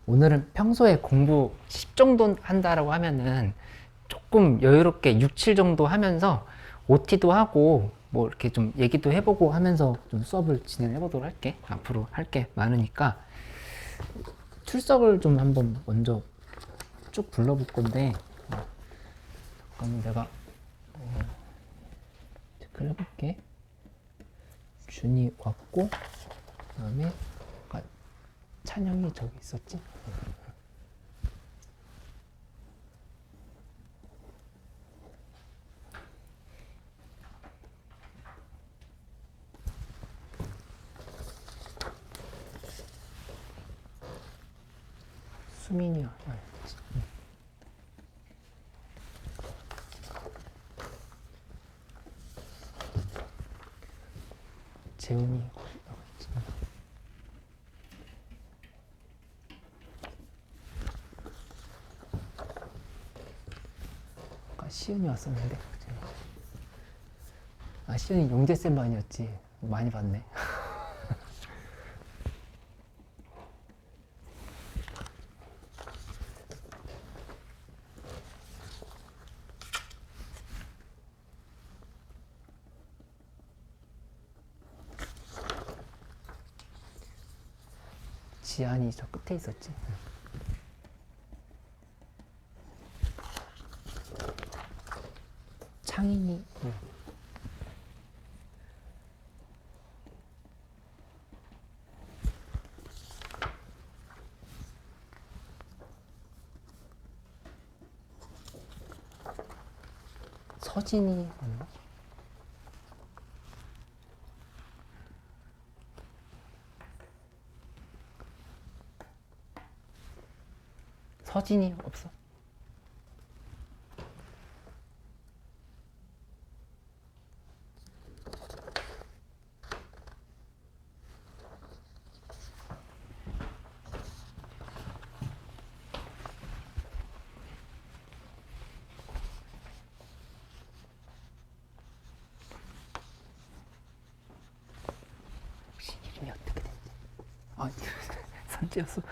오늘은 평소에 공부 10 정도 한다라고 하면은 조금 여유롭게 6, 7 정도 하면서 OT도 하고 뭐 이렇게 좀 얘기도 해보고 하면서 좀 수업을 진행해 보도록 할게. 앞으로 할 게 많으니까 출석을 좀 한번 먼저 쭉 불러볼 건데, 잠깐만 내가 체크를 해볼게. 준이 왔고, 그 다음에 찬영이 저기 있었지? 수민이야. 재훈이 나왔지. 아까 시은이 왔었는데. 아, 시은이 용재쌤 반이었지. 많이 봤네. 지안이 저 끝에 있었지. 창인이. 서진이 맞나? 서진이 없어? 혹시 이름이 어떻게 되지? 아, 선재였어.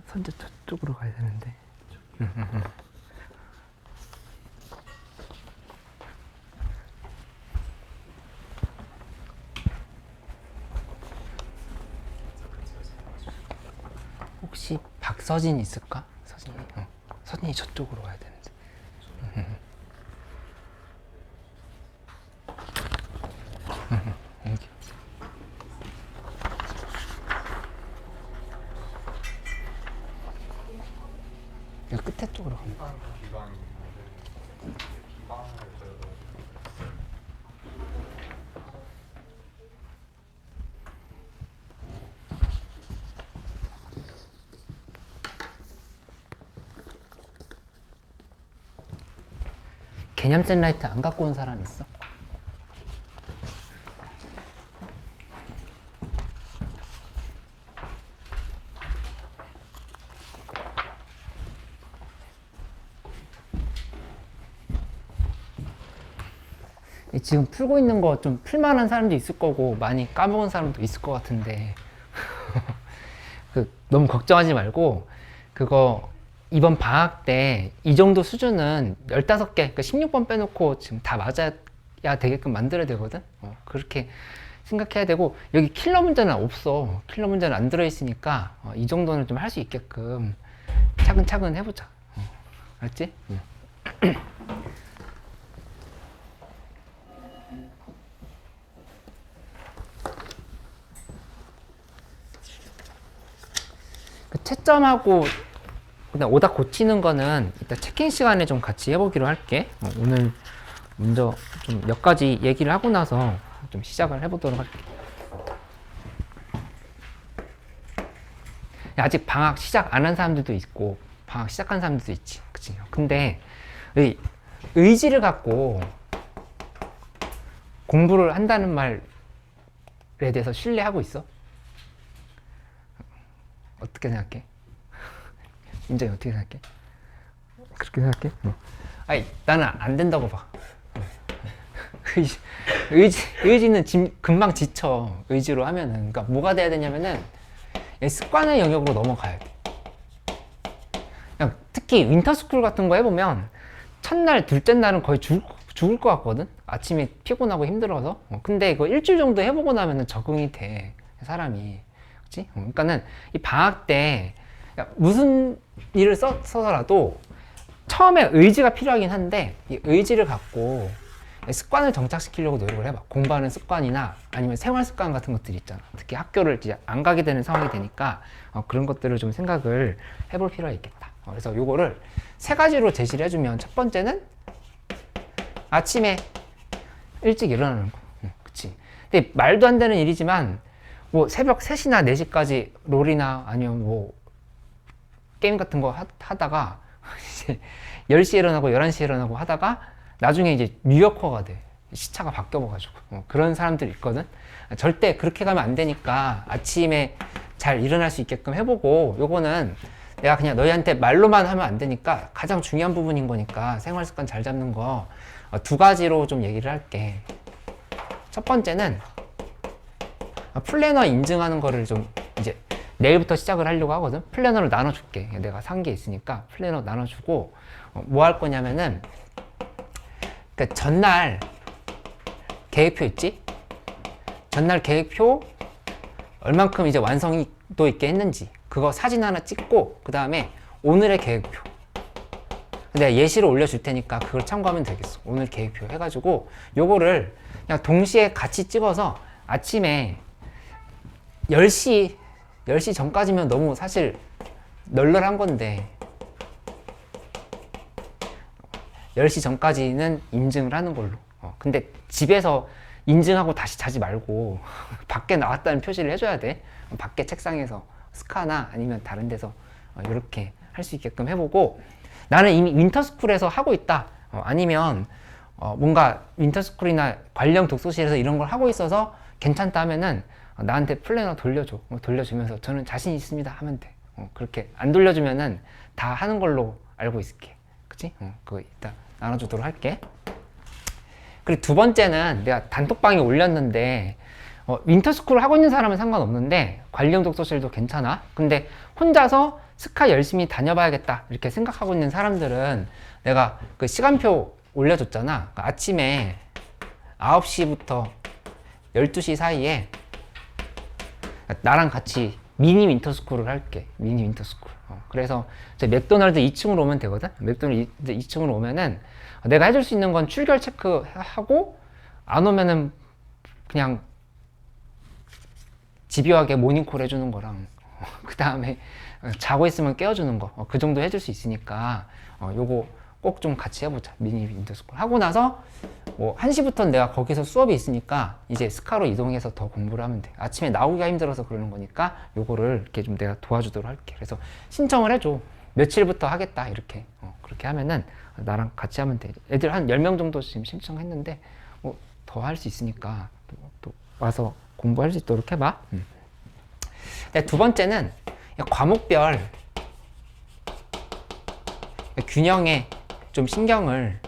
선재 저쪽으로 가야 되는데. 혹시 박서진 있을까? 서진이. 서진이 저쪽으로 가야 되는데. 여기. 여기 끝에 쪽으로 가면. 개념 샌라이트 안 갖고 온 사람 있어? 지금 풀고 있는 거 좀 풀만한 사람도 있을 거고 많이 까먹은 사람도 있을 것 같은데 너무 걱정하지 말고 그거 이번 방학 때 이 정도 수준은 15개, 그러니까 16번 빼놓고 지금 다 맞아야 되게끔 만들어야 되거든. 그렇게 생각해야 되고, 여기 킬러 문제는 없어. 킬러 문제는 안 들어있으니까 이 정도는 좀 할 수 있게끔 차근차근 해보자. 알았지? 그 채점하고 그냥 오답 고치는 거는 이따 체킹 시간에 좀 같이 해보기로 할게. 오늘 먼저 좀 몇 가지 얘기를 하고 나서 좀 시작을 해보도록 할게. 아직 방학 시작 안 한 사람들도 있고 방학 시작한 사람들도 있지, 그치? 근데 의지를 갖고 공부를 한다는 말에 대해서 신뢰하고 있어? 어떻게 생각해? 인정이 어떻게 생각해? 그렇게 생각해? 아니, 나는 안 된다고 봐. 의지는 금방 지쳐. 의지로 하면은. 그러니까 뭐가 돼야 되냐면은 습관의 영역으로 넘어가야 돼. 특히 윈터스쿨 같은 거 해보면 첫날, 둘째 날은 거의 죽을 것 같거든? 아침에 피곤하고 힘들어서. 근데 이거 일주일 정도 해보고 나면은 적응이 돼, 사람이. 그치? 그러니까는 이 방학 때 무슨 일을 써서라도 처음에 의지가 필요하긴 한데, 이 의지를 갖고 습관을 정착시키려고 노력을 해봐. 공부하는 습관이나 아니면 생활 습관 같은 것들이 있잖아. 특히 학교를 이제 안 가게 되는 상황이 되니까 그런 것들을 좀 생각을 해볼 필요가 있겠다. 그래서 요거를 세 가지로 제시를 해주면, 첫 번째는 아침에 일찍 일어나는 거. 그치? 근데 말도 안 되는 일이지만 뭐 새벽 3시나 4시까지 롤이나 아니면 뭐 게임 같은 거 하다가 이제 10시에 일어나고 11시에 일어나고 하다가 나중에 이제 뉴요커가 돼. 시차가 바뀌어가지고. 그런 사람들 있거든. 절대 그렇게 가면 안 되니까 아침에 잘 일어날 수 있게끔 해보고, 요거는 내가 그냥 너희한테 말로만 하면 안 되니까 가장 중요한 부분인 거니까 생활 습관 잘 잡는 거 두 가지로 좀 얘기를 할게. 첫 번째는 플래너 인증하는 거를 좀 이제 내일부터 시작을 하려고 하거든. 플래너를 나눠줄게. 내가 산 게 있으니까 플래너 나눠주고, 뭐 할 거냐면은, 그러니까 전날 계획표 있지? 전날 계획표 얼만큼 이제 완성도 있게 했는지 그거 사진 하나 찍고, 그 다음에 오늘의 계획표 내가 예시로 올려줄 테니까 그걸 참고하면 되겠어. 오늘 계획표 해가지고 요거를 그냥 동시에 같이 찍어서 아침에 10시 전까지면 너무 사실 널널한 건데, 10시 전까지는 인증을 하는 걸로. 근데 집에서 인증하고 다시 자지 말고 밖에 나왔다는 표시를 해줘야 돼. 밖에 책상에서 스카나 아니면 다른 데서 이렇게 할 수 있게끔 해보고, 나는 이미 윈터스쿨에서 하고 있다, 아니면 뭔가 윈터스쿨이나 관련 독서실에서 이런 걸 하고 있어서 괜찮다 하면은 나한테 플래너 돌려줘. 돌려주면서 저는 자신 있습니다 하면 돼. 그렇게 안 돌려주면은 다 하는 걸로 알고 있을게. 그치? 그거 이따 나눠주도록 할게. 그리고 두 번째는 내가 단톡방에 올렸는데, 윈터스쿨을 하고 있는 사람은 상관없는데 관련 독서실도 괜찮아. 근데 혼자서 스카 열심히 다녀봐야겠다 이렇게 생각하고 있는 사람들은 내가 그 시간표 올려줬잖아. 그러니까 아침에 9시부터 12시 사이에 나랑 같이 미니 윈터스쿨을 할게. 미니 윈터스쿨. 그래서 저 맥도날드 2층으로 오면 되거든. 맥도날드 2층으로 오면은 내가 해줄 수 있는 건 출결 체크하고, 안 오면은 그냥 집요하게 모닝콜 해주는 거랑 그 다음에 자고 있으면 깨워주는 거, 그 정도 해줄 수 있으니까 요거 꼭 좀 같이 해보자. 미니 윈터스쿨 하고 나서 뭐 1시부터는 내가 거기서 수업이 있으니까 이제 스카로 이동해서 더 공부를 하면 돼. 아침에 나오기가 힘들어서 그러는 거니까 요거를 이렇게 좀 내가 도와주도록 할게. 그래서 신청을 해줘. 며칠부터 하겠다 이렇게. 그렇게 하면은 나랑 같이 하면 돼. 애들 한 10명 정도 지금 신청했는데 뭐 더 할 수 있으니까 또 와서 공부할 수 있도록 해봐. 두 번째는 과목별 균형에 좀 신경을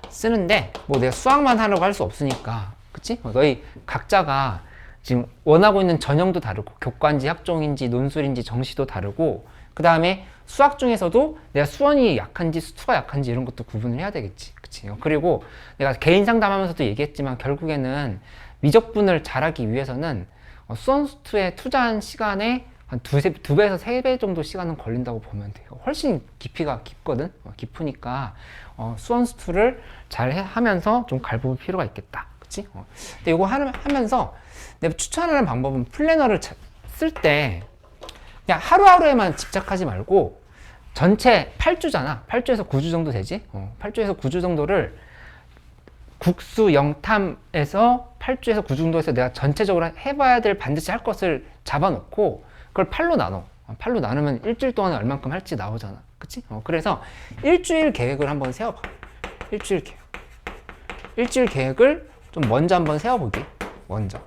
쓰는데, 뭐 내가 수학만 하려고 할 수 없으니까, 그치? 너희 각자가 지금 원하고 있는 전형도 다르고, 교과인지 학종인지 논술인지 정시도 다르고, 그 다음에 수학 중에서도 내가 수원이 약한지 수투가 약한지 이런 것도 구분을 해야 되겠지. 그치? 그리고 내가 개인 상담하면서도 얘기했지만 결국에는 미적분을 잘하기 위해서는 수원 수투에 투자한 시간에 한 두 배에서 세 배 정도 시간은 걸린다고 보면 돼요. 훨씬 깊이가 깊거든. 깊으니까 수원 수투를 잘 하면서 좀 갈볼 필요가 있겠다. 그치? 근데 이거 하면서 내가 추천하는 방법은, 플래너를 쓸 때 그냥 하루하루에만 집착하지 말고 전체 8주잖아. 8주에서 9주 정도 되지? 8주에서 9주 정도를 국수 영탐에서 8주에서 9주 정도에서 내가 전체적으로 해봐야 될, 반드시 할 것을 잡아놓고 그걸 8로 나눠. 8로 나누면 일주일 동안에 얼만큼 할지 나오잖아. 그치? 그래서 일주일 계획을 한번 세워봐. 일주일 계획. 일주일 계획을 좀 먼저 한번 세워보기. 먼저.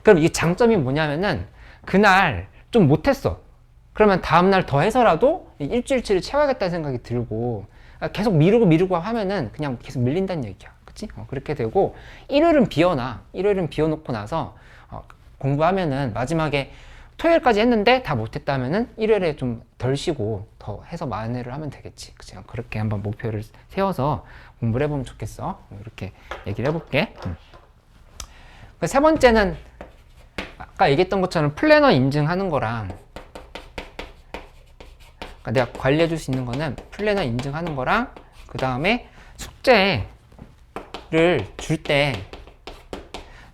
그럼 이 장점이 뭐냐면은, 그날 좀 못했어. 그러면 다음날 더 해서라도 일주일치를 채워야겠다는 생각이 들고, 계속 미루고 하면은 그냥 계속 밀린다는 얘기야. 그치? 그렇게 되고, 일요일은 비워놔. 일요일은 비워놓고 나서 공부하면은 마지막에 토요일까지 했는데 다 못했다면은 일요일에 좀 덜 쉬고 더 해서 만회를 하면 되겠지. 그치? 그렇게 한번 목표를 세워서 공부를 해보면 좋겠어. 이렇게 얘기를 해볼게. 세 번째는 아까 얘기했던 것처럼 플래너 인증하는 거랑, 그러니까 내가 관리해 줄 수 있는 거는 플래너 인증하는 거랑, 그 다음에 숙제를 줄 때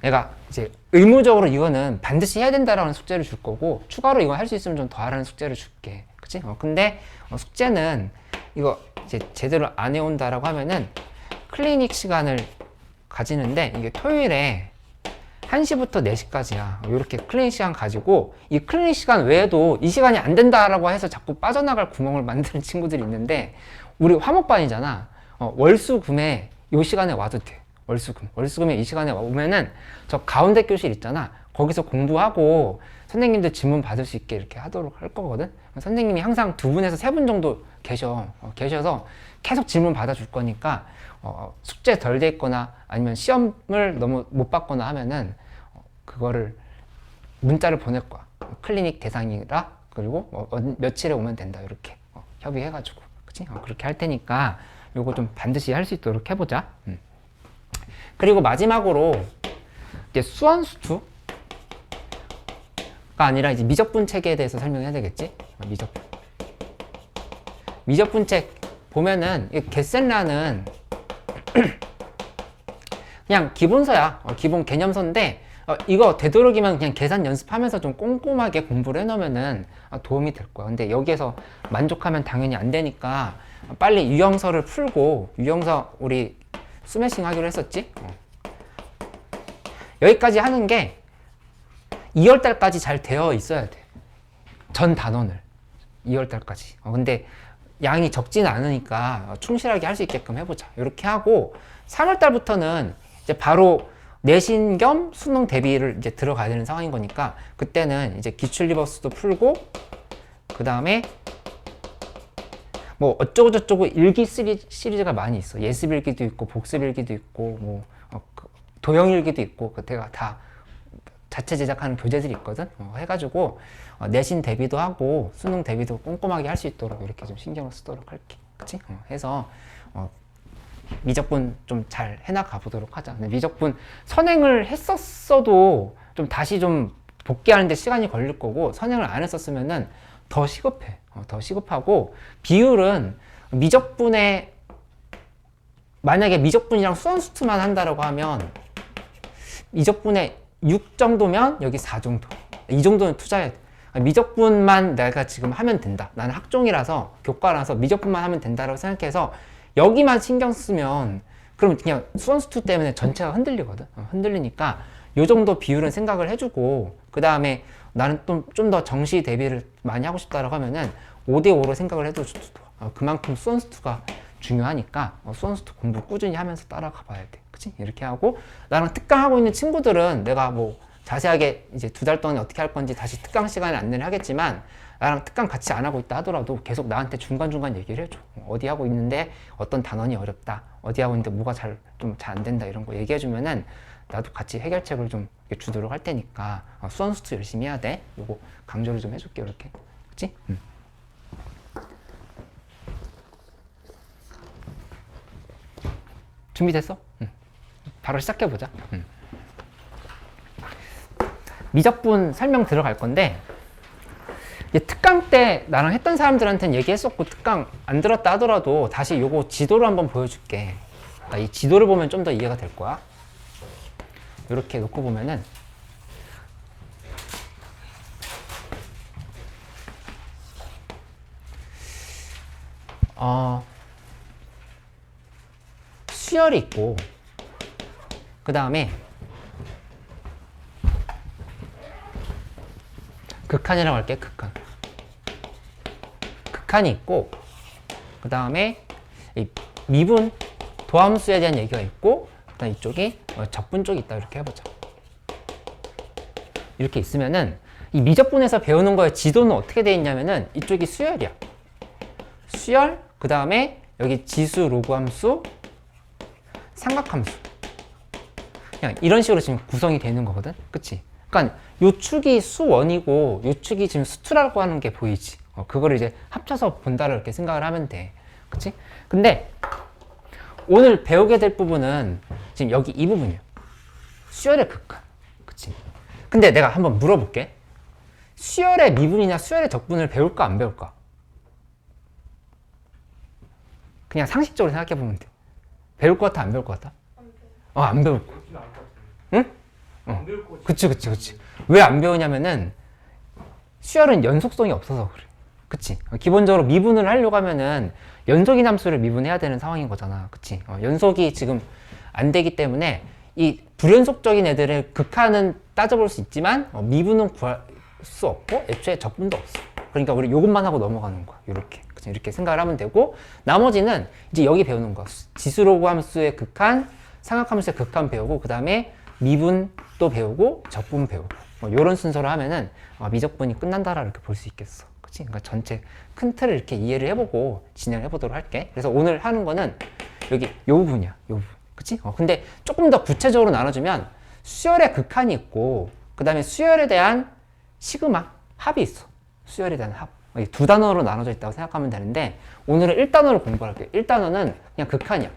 내가 이제 의무적으로 이거는 반드시 해야 된다라는 숙제를 줄 거고, 추가로 이거 할 수 있으면 좀 더 하라는 숙제를 줄게. 그치? 근데 숙제는 이거 이제 제대로 안 해온다라고 하면은 클리닉 시간을 가지는데, 이게 토요일에 1시부터 4시까지야. 이렇게 클리닉 시간 가지고, 이 클리닉 시간 외에도 이 시간이 안 된다라고 해서 자꾸 빠져나갈 구멍을 만드는 친구들이 있는데, 우리 화목반이잖아. 월수금에 이 시간에 와도 돼. 월수금에 이 시간에 오면은 저 가운데 교실 있잖아. 거기서 공부하고 선생님들 질문 받을 수 있게 이렇게 하도록 할 거거든. 선생님이 항상 2분에서 3분 정도 계셔서 계속 질문 받아줄 거니까, 숙제 덜 돼 있거나 아니면 시험을 너무 못 봤거나 하면은 그거를 문자를 보낼 거야. 클리닉 대상이라, 그리고 며칠에 오면 된다. 이렇게 협의해가지고, 그치? 그렇게 할 테니까 요거 좀 반드시 할 수 있도록 해보자. 그리고 마지막으로 이제 수원수투가 아니라 이제 미적분 체계에 대해서 설명해야 되겠지? 미적분 책 보면은 겟센라는 그냥 기본서야. 기본 개념서인데, 이거 되도록이면 그냥 계산 연습하면서 좀 꼼꼼하게 공부를 해놓으면은 도움이 될 거야. 근데 여기에서 만족하면 당연히 안 되니까 빨리 유형서를 풀고, 유형서 우리 스매싱 하기로 했었지? 여기까지 하는 게 2월달까지 잘 되어 있어야 돼. 전 단원을 2월달까지. 근데 양이 적지는 않으니까 충실하게 할 수 있게끔 해보자. 이렇게 하고 3월달부터는 이제 바로 내신 겸 수능 대비를 이제 들어가야 되는 상황인 거니까, 그때는 이제 기출 리버스도 풀고, 그 다음에 뭐 어쩌고저쩌고 일기 시리즈가 많이 있어. 예습 일기도 있고 복습 일기도 있고 뭐 도형 일기도 있고, 그때가 다 자체 제작하는 교재들이 있거든. 해가지고 내신 대비도 하고 수능 대비도 꼼꼼하게 할 수 있도록 이렇게 좀 신경을 쓰도록 할게. 그치? 해서 미적분 좀 잘 해나가 보도록 하자. 근데 미적분 선행을 했었어도 좀 다시 좀 복귀하는데 시간이 걸릴 거고, 선행을 안 했었으면은 더 시급해. 더 시급하고, 비율은 미적분에 만약에 미적분이랑 수원수투만 한다라고 하면 미적분에 6 정도면 여기 4 정도, 이 정도는 투자해야 돼. 미적분만 내가 지금 하면 된다. 나는 학종이라서, 교과라서 미적분만 하면 된다라고 생각해서 여기만 신경 쓰면 그럼 그냥 수원수투 때문에 전체가 흔들리거든. 흔들리니까 요 정도 비율은 생각을 해주고, 그 다음에 나는 좀 더 정시 대비를 많이 하고 싶다라고 하면은 5대5로 생각을 해도 좋아. 그만큼 수원수투가 중요하니까 수원수투 공부 꾸준히 하면서 따라가 봐야 돼. 그치? 이렇게 하고, 나랑 특강하고 있는 친구들은 내가 뭐 자세하게 이제 2달 동안 어떻게 할 건지 다시 특강 시간에 안내를 하겠지만, 나랑 특강 같이 안 하고 있다 하더라도 계속 나한테 중간중간 얘기를 해줘. 어디 하고 있는데 어떤 단원이 어렵다, 어디 하고 있는데 뭐가 잘 안 된다, 이런 거 얘기해주면은 나도 같이 해결책을 좀 주도록 할 테니까 수원수투 열심히 해야 돼. 요거 강조를 좀 해줄게. 이렇게. 그치? 준비됐어? 바로 시작해보자. 미적분 설명 들어갈 건데, 특강 때 나랑 했던 사람들한테는 얘기했었고, 특강 안 들었다 하더라도 다시 요거 지도를 한번 보여줄게. 이 지도를 보면 좀 더 이해가 될 거야. 이렇게 놓고 보면은 수열이 있고, 그 다음에 극한이라고 할게. 극한이 있고, 그 다음에 미분 도함수에 대한 얘기가 있고, 그 다음 이쪽이 적분 쪽이 있다. 이렇게 해보자. 이렇게 있으면은 이 미적분에서 배우는 거의 지도는 어떻게 되어 있냐면은 이쪽이 수열이야. 수열, 그 다음에 여기 지수, 로그 함수, 삼각함수, 그냥 이런 식으로 지금 구성이 되는 거거든. 그치? 그러니까 요 축이 수1이고 요 축이 지금 수2라고 하는 게 보이지. 그거를 이제 합쳐서 본다를 이렇게 생각을 하면 돼. 그치? 근데 오늘 배우게 될 부분은 지금 여기 이 부분이야. 수열의 극한. 그치? 근데 내가 한번 물어볼게. 수열의 미분이냐 수열의 적분을 배울까 안 배울까? 그냥 상식적으로 생각해 보면 돼. 배울 것 같아 안 배울 것 같아? 안 배울 거. 응? 그치. 왜 안 배우냐면은 수열은 연속성이 없어서 그래. 그치? 기본적으로 미분을 하려고 하면은 연속인 함수를 미분해야 되는 상황인 거잖아. 그치? 연속이 지금 안 되기 때문에 이 불연속적인 애들의 극한은 따져볼 수 있지만 미분은 구할 수 없고 애초에 적분도 없어. 그러니까 우리 요것만 하고 넘어가는 거야. 이렇게. 그치? 이렇게 생각을 하면 되고 나머지는 이제 여기 배우는 거야. 지수로그 함수의 극한, 삼각함수의 극한 배우고 그 다음에 미분도 배우고 적분 배우고 이런 순서로 하면은 미적분이 끝난다라 이렇게 볼 수 있겠어. 그치? 그러니까 전체 큰 틀을 이렇게 이해를 해보고 진행을 해보도록 할게. 그래서 오늘 하는 거는 여기 요 부분이야. 요 부분. 그치? 근데 조금 더 구체적으로 나눠주면 수열의 극한이 있고 그 다음에 수열에 대한 시그마, 합이 있어. 수열에 대한 합. 두 단어로 나눠져 있다고 생각하면 되는데 오늘은 1단어를 공부할게. 1단어는 그냥 극한이야.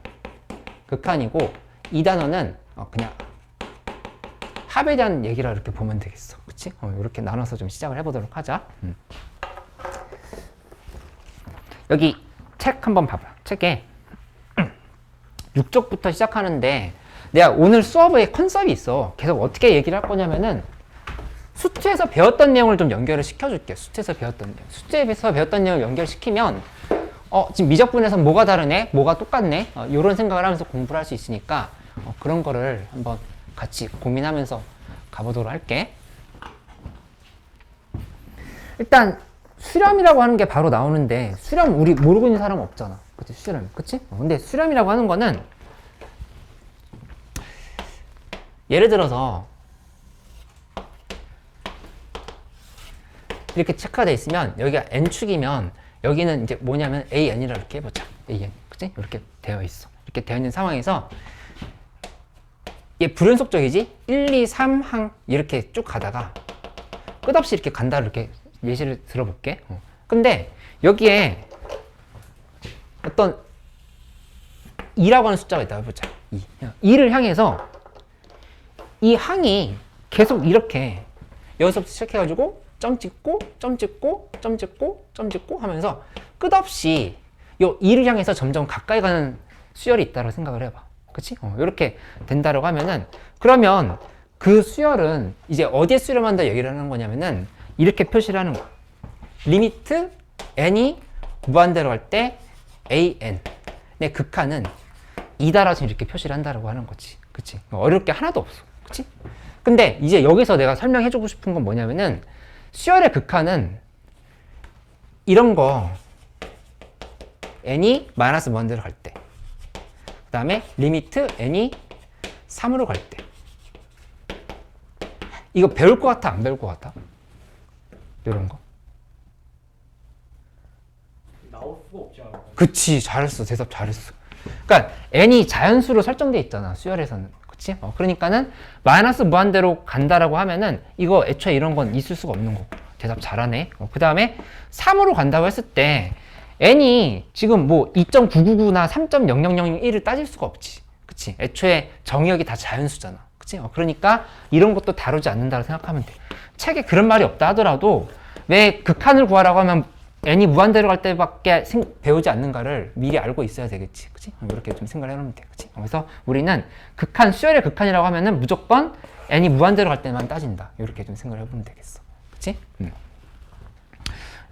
극한이고 2단어는 그냥 합에 대한 얘기라 이렇게 보면 되겠어. 그치? 이렇게 나눠서 좀 시작을 해보도록 하자. 여기 책 한번 봐봐. 책에 6쪽부터 시작하는데 내가 오늘 수업의 컨셉이 있어. 계속 어떻게 얘기를 할 거냐면은 수트에서 배웠던 내용을 좀 연결을 시켜줄게. 수트에서 배웠던 내용. 수트에서 배웠던 내용을 연결시키면 지금 미적분에서 뭐가 다르네? 뭐가 똑같네? 이런 생각을 하면서 공부를 할 수 있으니까 그런 거를 한번 같이 고민하면서 가보도록 할게. 일단 수렴이라고 하는 게 바로 나오는데 수렴 우리 모르고 있는 사람 없잖아. 그치? 수렴. 그치? 근데 수렴이라고 하는 거는 예를 들어서 이렇게 체크가 돼 있으면 여기가 n축이면 여기는 이제 뭐냐면 an이라 이렇게 해보자. an. 그치? 이렇게 되어 있어. 이렇게 되어 있는 상황에서 얘 불연속적이지? 1, 2, 3항 이렇게 쭉 가다가 끝없이 이렇게 간다 이렇게 예시를 들어볼게. 근데 여기에 어떤 2라고 하는 숫자가 있다고 해보자. 2를 향해서 이 항이 계속 이렇게 여기서부터 시작해가지고 점 찍고 점 찍고 점 찍고 점 찍고 하면서 끝없이 요 2를 향해서 점점 가까이 가는 수열이 있다고 생각을 해봐. 그치? 이렇게 된다라고 하면은 그러면 그 수열은 이제 어디에 수렴한다 얘기를 하는 거냐면은 이렇게 표시를 하는 거야. 리미트 n이 무한대로 갈 때 an 의 극한은 2다라고 이렇게 표시를 한다라고 하는 거지. 그치? 어려울 게 하나도 없어. 그치? 근데 이제 여기서 내가 설명해주고 싶은 건 뭐냐면은 수열의 극한은 이런 거 n이 마이너스 무한대로 갈 때 그 다음에 리미트 n이 3으로 갈 때 이거 배울 것 같아 안 배울 것 같아? 이런 거 나올 수가 없지 않을까? 그치 잘했어 대답 잘했어. 그러니까 n이 자연수로 설정돼 있잖아 수열에서는. 그치? 그러니까는 마이너스 무한대로 간다라고 하면은 이거 애초에 이런 건 있을 수가 없는 거고. 대답 잘하네. 그 다음에 3으로 간다고 했을 때 n이 지금 뭐 2.999나 3.0001을 따질 수가 없지. 그치? 애초에 정의역이 다 자연수잖아. 그치? 그러니까 이런 것도 다루지 않는다고 생각하면 돼. 책에 그런 말이 없다 하더라도 왜 극한을 구하라고 하면 n이 무한대로 갈 때밖에 배우지 않는가를 미리 알고 있어야 되겠지. 그치? 이렇게 좀 생각을 해놓으면 돼. 그치? 그래서 우리는 극한, 수열의 극한이라고 하면은 무조건 n이 무한대로 갈 때만 따진다. 이렇게 좀 생각을 해보면 되겠어. 그치?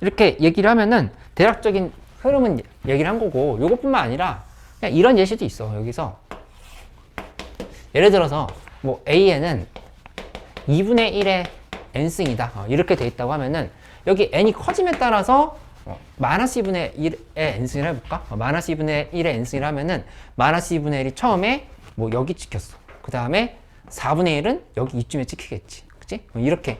이렇게 얘기를 하면은 대략적인 흐름은 얘기를 한 거고, 요것뿐만 아니라 그냥 이런 예시도 있어. 여기서 예를 들어서 뭐 an은 2분의 1의 n승이다. 이렇게 돼 있다고 하면은 여기 n이 커짐에 따라서 마이너스 2분의 1의 n승을 해볼까? 마이너스 2분의 1의 n승을 하면은 마이너스 2분의 1이 처음에 뭐 여기 찍혔어. 그 다음에 4분의 1은 여기 이쯤에 찍히겠지. 그치? 이렇게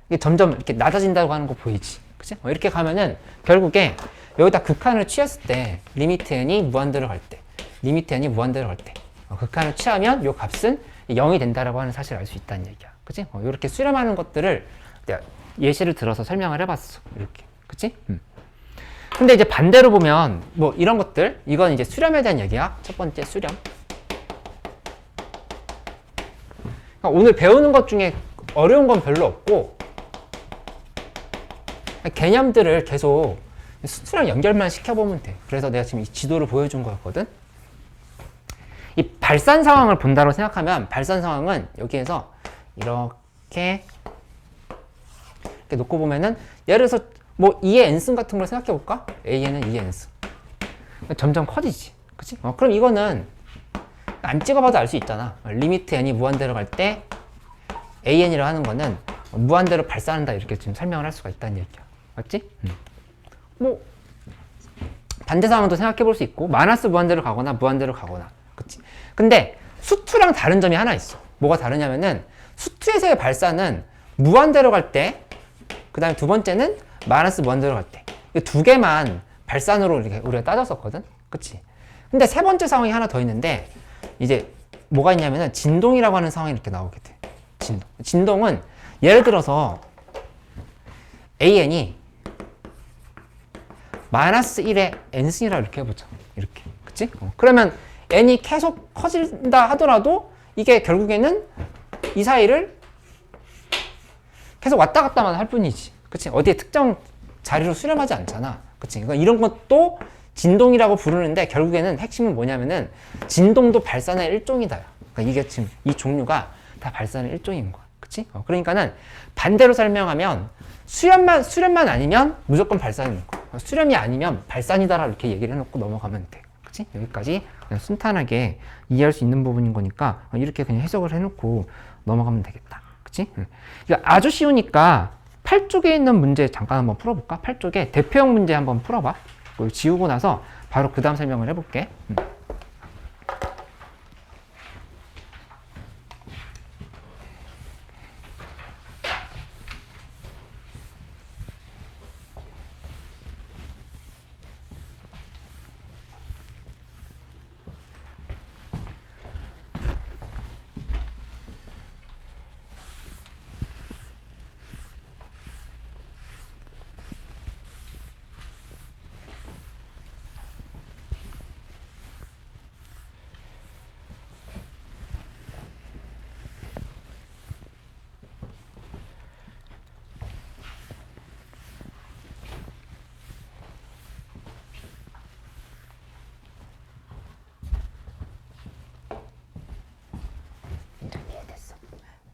이게 점점 이렇게 낮아진다고 하는 거 보이지? 그치? 이렇게 가면은 결국에 여기다 극한을 취했을 때 리미트 n이 무한대로 갈 때, 리미트 n이 무한대로 갈 때 극한을 취하면 요 값은 0이 된다라고 하는 사실을 알 수 있다는 얘기야. 그치? 이렇게 수렴하는 것들을 내가 예시를 들어서 설명을 해봤어. 이렇게. 그치? 근데 이제 반대로 보면 뭐 이런 것들, 이건 이제 수렴에 대한 얘기야. 첫 번째 수렴. 그러니까 오늘 배우는 것 중에 어려운 건 별로 없고 개념들을 계속 수트랑 연결만 시켜보면 돼. 그래서 내가 지금 이 지도를 보여준 거였거든. 이 발산 상황을 본다고 생각하면 발산 상황은 여기에서 이렇게 놓고 보면은 예를 들어서 뭐 2의 n승 같은 걸 생각해 볼까? a는 2의 n승. 점점 커지지. 그치? 그럼 이거는 안 찍어봐도 알 수 있잖아. 리미트 n이 무한대로 갈 때 an이라고 하는 거는 무한대로 발산한다 이렇게 지금 설명을 할 수가 있다는 얘기야. 맞지? 뭐 반대 상황도 생각해 볼 수 있고 마이너스 무한대로 가거나 무한대로 가거나. 그치? 근데 수투랑 다른 점이 하나 있어. 뭐가 다르냐면은 수투에서의 발산은 무한대로 갈 때, 그 다음에 두 번째는 마이너스 무한대로 갈 때. 이 두 개만 발산으로 이렇게 우리가 따졌었거든. 그치? 근데 세 번째 상황이 하나 더 있는데 이제 뭐가 있냐면은 진동이라고 하는 상황이 이렇게 나오게 돼. 진동. 진동은 예를 들어서 an이 마이너스 1의 n승이라고 이렇게 해보자. 이렇게. 그치? 그러면 n이 계속 커진다 하더라도 이게 결국에는 이 사이를 계속 왔다 갔다만 할 뿐이지. 그치? 어디에 특정 자리로 수렴하지 않잖아. 그치? 그러니까 이런 것도 진동이라고 부르는데 결국에는 핵심은 뭐냐면은 진동도 발산의 일종이다. 그러니까 이게 지금 이 종류가 다 발산의 일종인 거야. 그치? 그러니까는 반대로 설명하면 수렴만 아니면 무조건 발산인 거. 수렴이 아니면 발산이다라 이렇게 얘기를 해놓고 넘어가면 돼. 그치? 여기까지 그냥 순탄하게 이해할 수 있는 부분인 거니까 이렇게 그냥 해석을 해놓고 넘어가면 되겠다. 그치? 이거 아주 쉬우니까 8쪽에 있는 문제 잠깐 한번 풀어볼까? 8쪽에 대표형 문제 한번 풀어봐. 이거 지우고 나서 바로 그 다음 설명을 해볼게.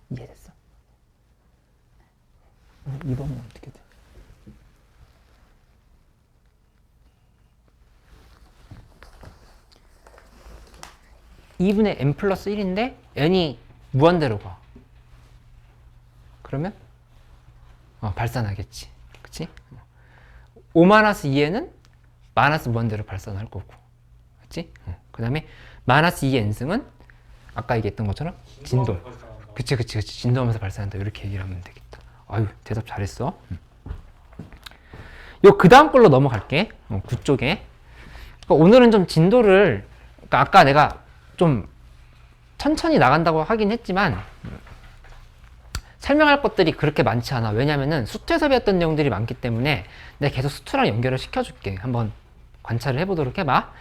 이해됐어? 2번은 어떻게 돼? (2분의 n 플러스 1인데) n이 무한대로 가. 그러면 발산하겠지. 그치? 5-2n은 마이너스 무한대로 발산할 거고. 그치? 그 다음에 마이너스 2의 n승은 아까 얘기했던 것처럼 진동. 그치. 진동하면서 발산한다. 이렇게 얘기를 하면 되겠다. 아유, 대답 잘했어. 그 다음 걸로 넘어갈게. 9쪽에. 그러니까 오늘은 좀 진도를, 그러니까 아까 내가 좀 천천히 나간다고 하긴 했지만, 설명할 것들이 그렇게 많지 않아. 왜냐면은 수투에서 배웠던 내용들이 많기 때문에 내가 계속 수투랑 연결을 시켜줄게. 한번 관찰을 해보도록 해봐.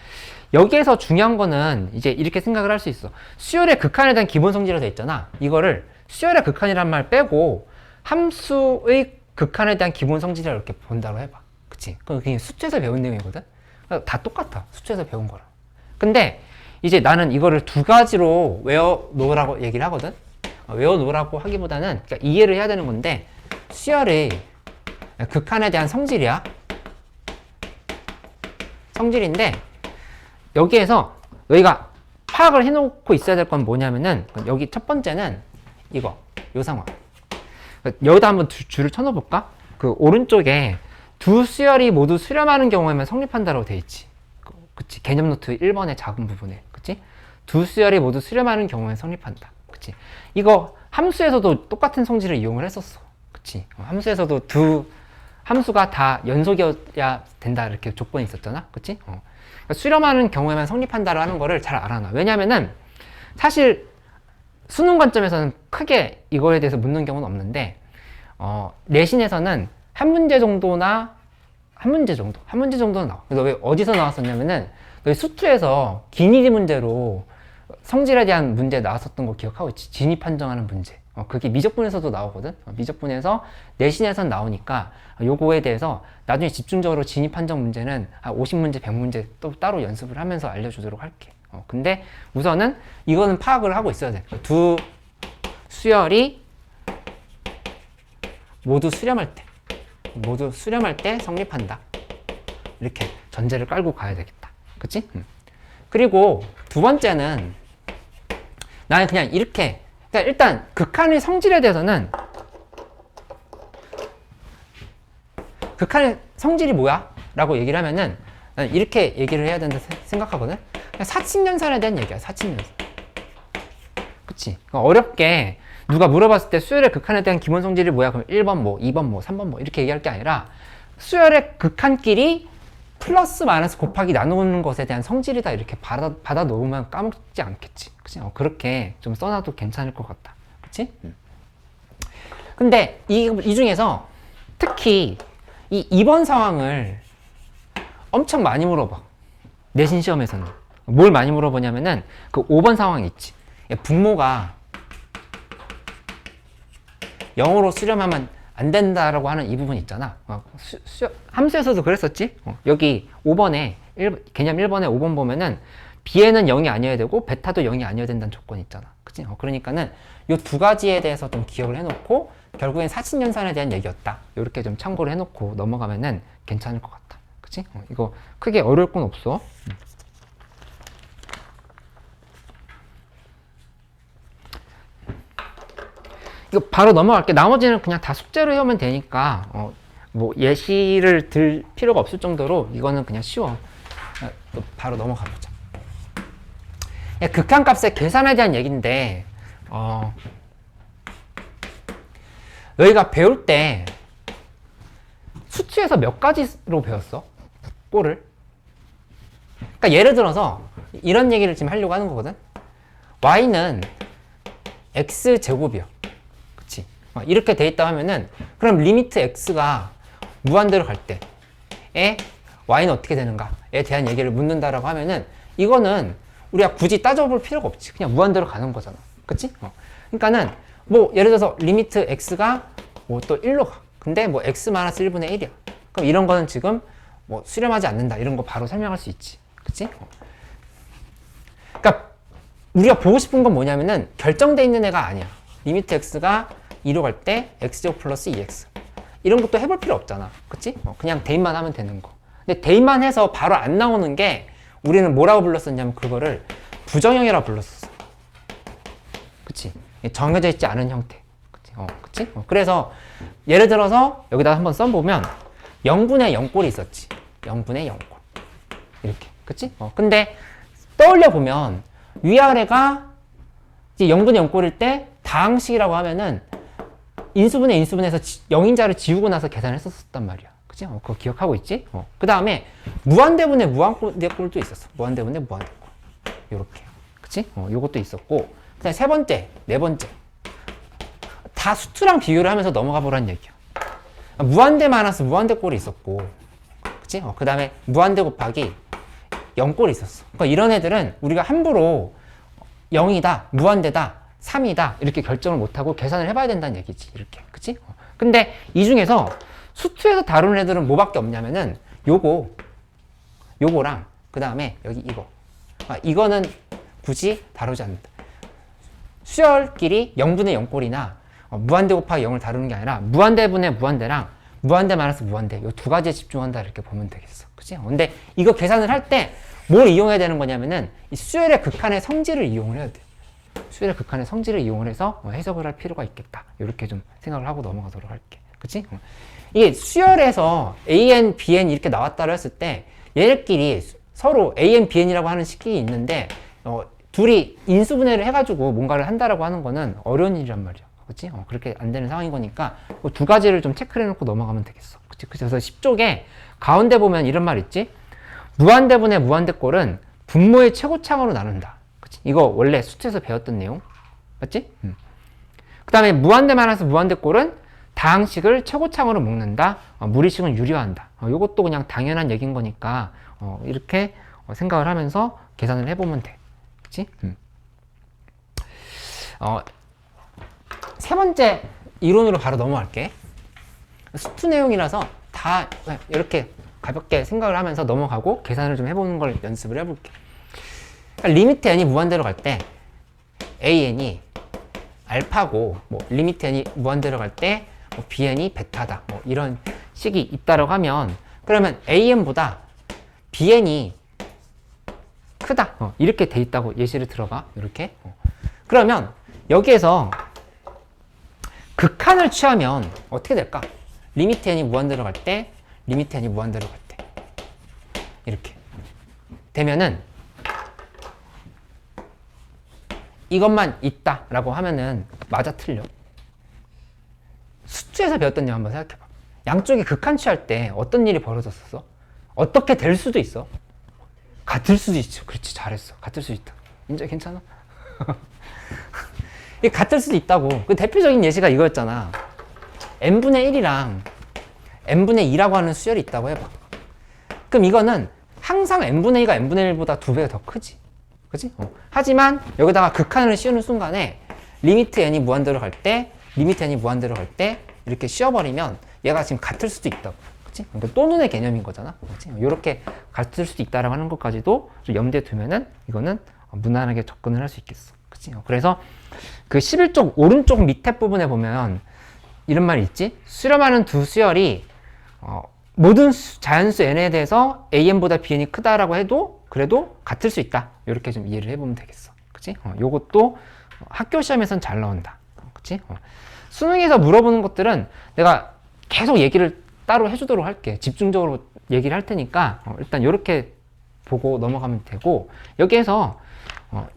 여기에서 중요한 거는 이제 이렇게 생각을 할 수 있어. 수열의 극한에 대한 기본 성질이 되어 있잖아. 이거를 수열의 극한이란 말 빼고 함수의 극한에 대한 기본 성질이라고 이렇게 본다고 해봐. 그치? 그게 수투에서 배운 내용이거든? 다 똑같아. 수투에서 배운 거랑. 근데 이제 나는 이거를 두 가지로 외워놓으라고 얘기를 하거든? 외워놓으라고 하기보다는 그러니까 이해를 해야 되는 건데 수열의 극한에 대한 성질이야. 성질인데 여기에서 너희가 파악을 해놓고 있어야 될 건 뭐냐면은 여기 첫 번째는 요 상황. 여기다 한번 줄을 쳐놓을까? 그 오른쪽에 두 수열이 모두 수렴하는 경우에만 성립한다라고 돼 있지. 그치? 개념 노트 1번의 작은 부분에. 그치? 두 수열이 모두 수렴하는 경우에 성립한다. 그치? 이거 함수에서도 똑같은 성질을 이용을 했었어. 그치? 함수에서도 두 함수가 다 연속이어야 된다 이렇게 조건이 있었잖아. 그치? 그러니까 수렴하는 경우에만 성립한다라는 거를 잘 알아놔. 왜냐면은 사실 수능 관점에서는 크게 이거에 대해서 묻는 경우는 없는데 내신에서는 한 문제 정도는 나와. 그래서 왜 어디서 나왔었냐면은 너희 수투에서 기니디 문제로 성질에 대한 문제 나왔었던 거 기억하고 있지? 진위 판정하는 문제. 그게 미적분에서도 나오거든. 미적분에서 내신에선 나오니까 요거에 대해서 나중에 집중적으로 진위 판정 문제는 50문제, 100문제 또 따로 연습을 하면서 알려주도록 할게. 근데 우선은 이거는 파악을 하고 있어야 돼. 두 수열이 모두 수렴할 때 성립한다. 이렇게 전제를 깔고 가야 되겠다. 그치? 그리고 두 번째는 나는 그냥 이렇게, 그러니까 일단 극한의 성질에 대해서는 극한의 성질이 뭐야? 라고 얘기를 하면은 나는 이렇게 얘기를 해야 된다 생각하거든. 그냥 사칙연산에 대한 얘기야. 사칙연산. 그치? 어렵게 누가 물어봤을 때 수열의 극한에 대한 기본 성질이 뭐야? 그럼 1번 뭐, 2번 뭐, 3번 뭐 이렇게 얘기할 게 아니라 수열의 극한끼리 플러스 마이너스 곱하기 나누는 것에 대한 성질이다 이렇게 받아 놓으면 까먹지 않겠지. 그치? 그렇게 좀 써놔도 괜찮을 것 같다. 그치? 근데 이 중에서 특히 이 2번 상황을 엄청 많이 물어봐. 내신 시험에서는. 뭘 많이 물어보냐면은 그 5번 상황이 있지. 분모가 0으로 수렴하면 안 된다라고 하는 이 부분 있잖아. 함수에서도 그랬었지? 여기 5번에, 개념 1번에 5번 보면은 b에는 0이 아니어야 되고 베타도 0이 아니어야 된다는 조건이 있잖아. 그치? 그러니까는 이 두 가지에 대해서 좀 기억을 해놓고 결국엔 사칙연산에 대한 얘기였다. 이렇게 좀 참고를 해놓고 넘어가면은 괜찮을 것 같다. 그치? 이거 크게 어려울 건 없어. 이거 바로 넘어갈게. 나머지는 그냥 다 숙제로 해오면 되니까 뭐 예시를 들 필요가 없을 정도로 이거는 그냥 쉬워. 바로 넘어가 보자. 극한값의 계산에 대한 얘기인데 너희가 배울 때 수치에서 몇 가지로 배웠어? 꼴을? 그러니까 예를 들어서 이런 얘기를 지금 하려고 하는 거거든. y는 x제곱이야. 이렇게 돼 있다 하면은 그럼 리미트 x가 무한대로 갈 때에 y는 어떻게 되는가에 대한 얘기를 묻는다라고 하면은 이거는 우리가 굳이 따져볼 필요가 없지. 그냥 무한대로 가는 거잖아. 그치? 그러니까는 뭐 예를 들어서 리미트 x가 뭐 또 1로 가. 근데 뭐 x-1분의 1이야. 그럼 이런 거는 지금 뭐 수렴하지 않는다. 이런 거 바로 설명할 수 있지. 그치? 그러니까 우리가 보고 싶은 건 뭐냐면은 결정돼 있는 애가 아니야. 리미트 x가 2로 갈 때 x제곱 플러스 2x 이런 것도 해볼 필요 없잖아. 그치? 그냥 대입만 하면 되는 거. 근데 대입만 해서 바로 안 나오는 게 우리는 뭐라고 불렀었냐면 그거를 부정형이라고 불렀었어. 그치? 정해져 있지 않은 형태. 그치? 그치? 그래서 예를 들어서 여기다 한번 써보면 0분의 0꼴이 있었지. 0분의 0꼴 이렇게. 그치? 근데 떠올려 보면 위아래가 이제 0분의 0꼴일 때 다항식이라고 하면은 인수분해 인수분해에서 0인자를 지우고 나서 계산을 했었단 말이야. 그치? 그거 기억하고 있지? 그 다음에 무한대분의 무한대꼴도 있었어. 무한대분의 무한대꼴. 요렇게. 그치? 요것도 있었고. 그 다음에 세 번째, 네 번째. 다 수투랑 비교를 하면서 넘어가 보라는 얘기야. 무한대 마이너스 무한대꼴이 있었고. 그치? 그 다음에 무한대 곱하기 0꼴이 있었어. 그러니까 이런 애들은 우리가 함부로 0이다, 무한대다, 3이다 이렇게 결정을 못하고 계산을 해봐야 된다는 얘기지. 이렇게. 그치? 근데 이 중에서 수투에서 다루는 애들은 뭐밖에 없냐면은 요거랑 그 다음에 여기 이거. 이거는 굳이 다루지 않는다. 수열끼리 0분의 0꼴이나 무한대 곱하기 0을 다루는 게 아니라 무한대분의 무한대랑 무한대 마이너스 무한대 이 두 가지에 집중한다 이렇게 보면 되겠어. 그치? 근데 이거 계산을 할 때 뭘 이용해야 되는 거냐면은 이 수열의 극한의 성질을 이용을 해야 돼. 수열의 극한의 성질을 이용을 해서 해석을 할 필요가 있겠다. 이렇게 좀 생각을 하고 넘어가도록 할게. 그치? 이게 수열에서 AN, BN 이렇게 나왔다고 했을 때 얘네끼리 서로 AN, BN이라고 하는 식이 있는데 둘이 인수분해를 해가지고 뭔가를 한다라고 하는 거는 어려운 일이란 말이야. 그치? 그렇게 안 되는 상황인 거니까 두 가지를 좀 체크를 해놓고 넘어가면 되겠어. 그치? 그래서 10쪽에 가운데 보면 이런 말 있지? 무한대분의 무한대꼴은 분모의 최고차항으로 나눈다. 그치? 이거 원래 수트에서 배웠던 내용. 맞지? 그 다음에 무한대 마이너스 무한대 꼴은 다항식을 최고창으로 묶는다. 무리식은 유리화한다. 이것도 그냥 당연한 얘기인 거니까 이렇게 생각을 하면서 계산을 해보면 돼. 그치? 세 번째 이론으로 바로 넘어갈게. 수트 내용이라서 다 이렇게 가볍게 생각을 하면서 넘어가고 계산을 좀 해보는 걸 연습을 해볼게. 그러니까 리미트 n이 무한대로 갈 때 an이 알파고 뭐 리미트 n이 무한대로 갈 때 뭐 bn이 베타다 뭐 이런 식이 있다라고 하면 그러면 an보다 bn이 크다 이렇게 돼 있다고 예시를 들어봐. 이렇게 그러면 여기에서 극한을 취하면 어떻게 될까? 리미트 n이 무한대로 갈 때 리미트 n이 무한대로 갈 때 이렇게 되면은 이것만 있다라고 하면은 맞아 틀려? 수트에서 배웠던 일 한번 생각해봐. 양쪽이 극한 취할 때 어떤 일이 벌어졌었어? 어떻게 될 수도 있어? 같을 수도 있죠. 그렇지, 잘했어. 같을 수 있다. 인정, 괜찮아? 이게 같을 수도 있다고. 그 대표적인 예시가 이거였잖아. n분의 1이랑 n분의 2라고 하는 수열이 있다고 해봐. 그럼 이거는 항상 n분의 2가 n분의 1보다 2배가 더 크지. 그치? 하지만 여기다가 극한을 씌우는 순간에 리미트 n이 무한대로 갈 때, 리미트 n이 무한대로 갈 때 이렇게 씌워버리면 얘가 지금 같을 수도 있다고. 그치? 그러니까 또는의 개념인 거잖아. 그치? 이렇게 같을 수도 있다라고 하는 것까지도 좀 염두에 두면은 이거는 무난하게 접근을 할 수 있겠어. 그치? 그래서 그 11쪽 오른쪽 밑에 부분에 보면 이런 말이 있지? 수렴하는 두 수열이 모든 자연수 n에 대해서 an보다 bn이 크다라고 해도 그래도 같을 수 있다. 이렇게 좀 이해를 해보면 되겠어. 그치? 요것도 학교 시험에선 잘 나온다. 그치? 수능에서 물어보는 것들은 내가 계속 얘기를 따로 해주도록 할게. 집중적으로 얘기를 할 테니까 일단 이렇게 보고 넘어가면 되고 여기에서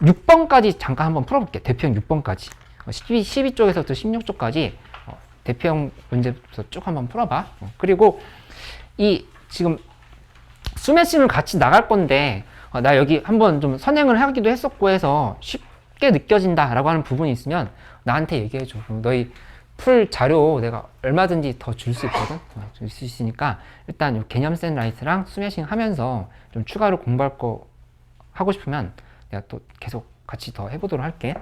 6번까지 잠깐 한번 풀어볼게. 대표형 6번까지 12쪽에서부터 16쪽까지 대표형 문제부터 쭉 한번 풀어봐. 그리고 이 지금 수매싱을 같이 나갈 건데 나 여기 한번 좀 선행을 하기도 했었고 해서 쉽게 느껴진다 라고 하는 부분이 있으면 나한테 얘기해줘. 너희 풀 자료 내가 얼마든지 더 줄 수 있거든. 줄 수 있으니까 일단 요 개념 셋 라이트랑 수매싱 하면서 좀 추가로 공부할 거 하고 싶으면 내가 또 계속 같이 더 해보도록 할게.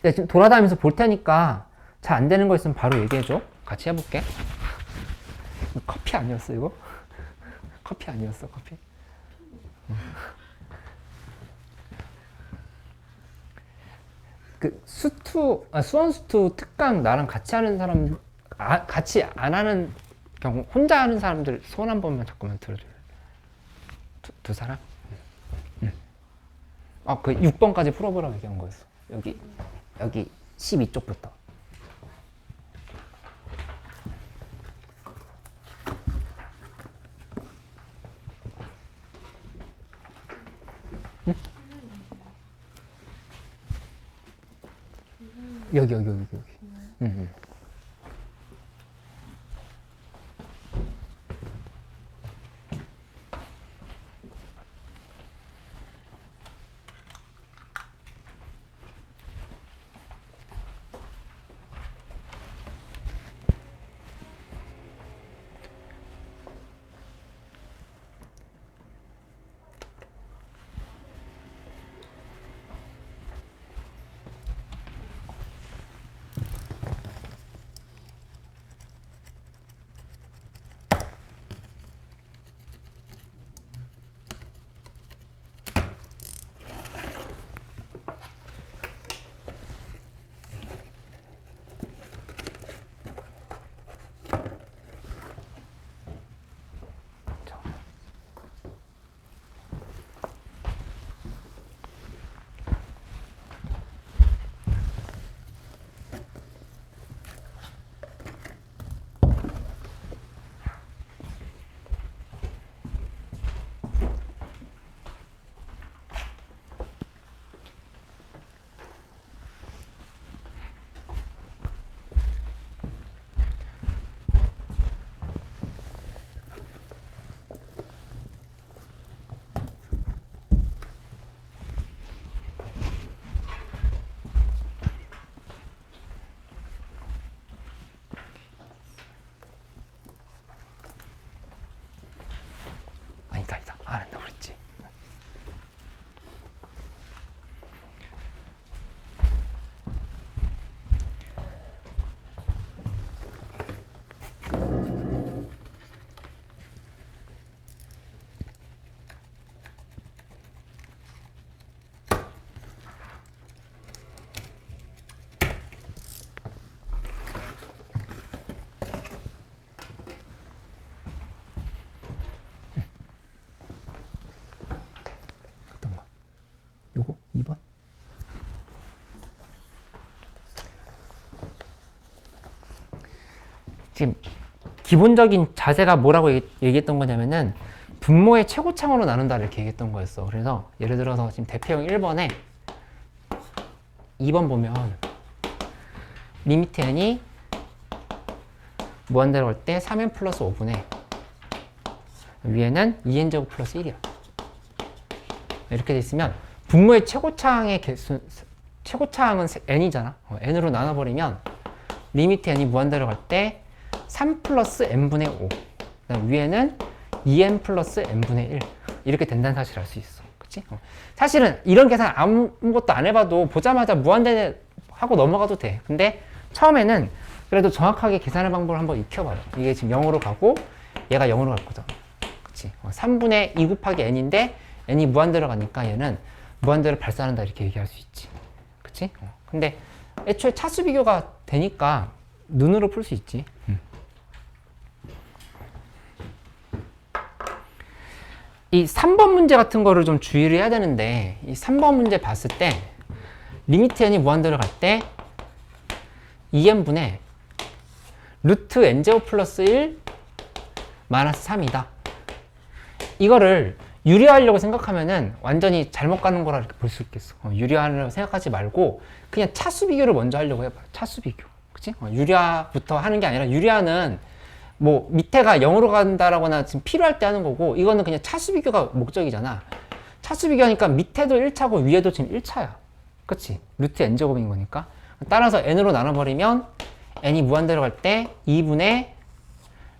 내가 지금 돌아다니면서 볼 테니까 잘 안 되는 거 있으면 바로 얘기해줘. 같이 해볼게. 커피 아니었어 이거? 커피 아니었어 커피? 그 수원수투 특강 나랑 같이 하는 사람 같이 안 하는 경우 혼자 하는 사람들 손 한 번만 잠깐만 들어줄래? 두 사람? 그 6번까지 풀어보라고 얘기한 거였어. 여기 12쪽부터. 응? 여기. 응. 지금 기본적인 자세가 뭐라고 얘기했던 거냐면은 분모의 최고창으로 나눈다 이렇게 얘기했던 거였어. 그래서 예를 들어서 지금 대표형 1번에 2번 보면 리미트 n이 무한대로 갈 때 3n 플러스 5분의 위에는 2n제곱 플러스 1이야. 이렇게 돼 있으면 분모의 최고차항의 개수, 최고차항은 n이잖아. n으로 나눠버리면 리미트 n이 무한대로 갈 때 3 플러스 n분의 5 그다음 위에는 2n 플러스 n분의 1 이렇게 된다는 사실을 알 수 있어. 그치? 사실은 이런 계산 아무것도 안 해봐도 보자마자 무한대 하고 넘어가도 돼. 근데 처음에는 그래도 정확하게 계산의 방법을 한번 익혀봐요. 이게 지금 0으로 가고 얘가 0으로 갈 거잖아. 그치? 3분의 2 곱하기 n인데 n이 무한대로 가니까 얘는 무한대로 발산한다 이렇게 얘기할 수 있지. 그치? 근데 애초에 차수 비교가 되니까 눈으로 풀 수 있지. 이 3번 문제 같은 거를 좀 주의를 해야 되는데 이 3번 문제 봤을 때 리미트 n이 무한대로 갈 때 2n분의 루트 n제곱 플러스 1 마이너스 3이다. 이거를 유리화하려고 생각하면은 완전히 잘못 가는 거라 이렇게 볼 수 있겠어. 유리화하려고 생각하지 말고 그냥 차수 비교를 먼저 하려고 해봐. 차수 비교. 그치? 유리화부터 하는 게 아니라 유리화는 뭐 밑에가 0으로 간다라거나 지금 필요할 때 하는 거고 이거는 그냥 차수 비교가 목적이잖아. 차수 비교하니까 밑에도 1차고 위에도 지금 1차야. 그치? 루트 n제곱인 거니까. 따라서 n으로 나눠버리면 n이 무한대로 갈 때 2분의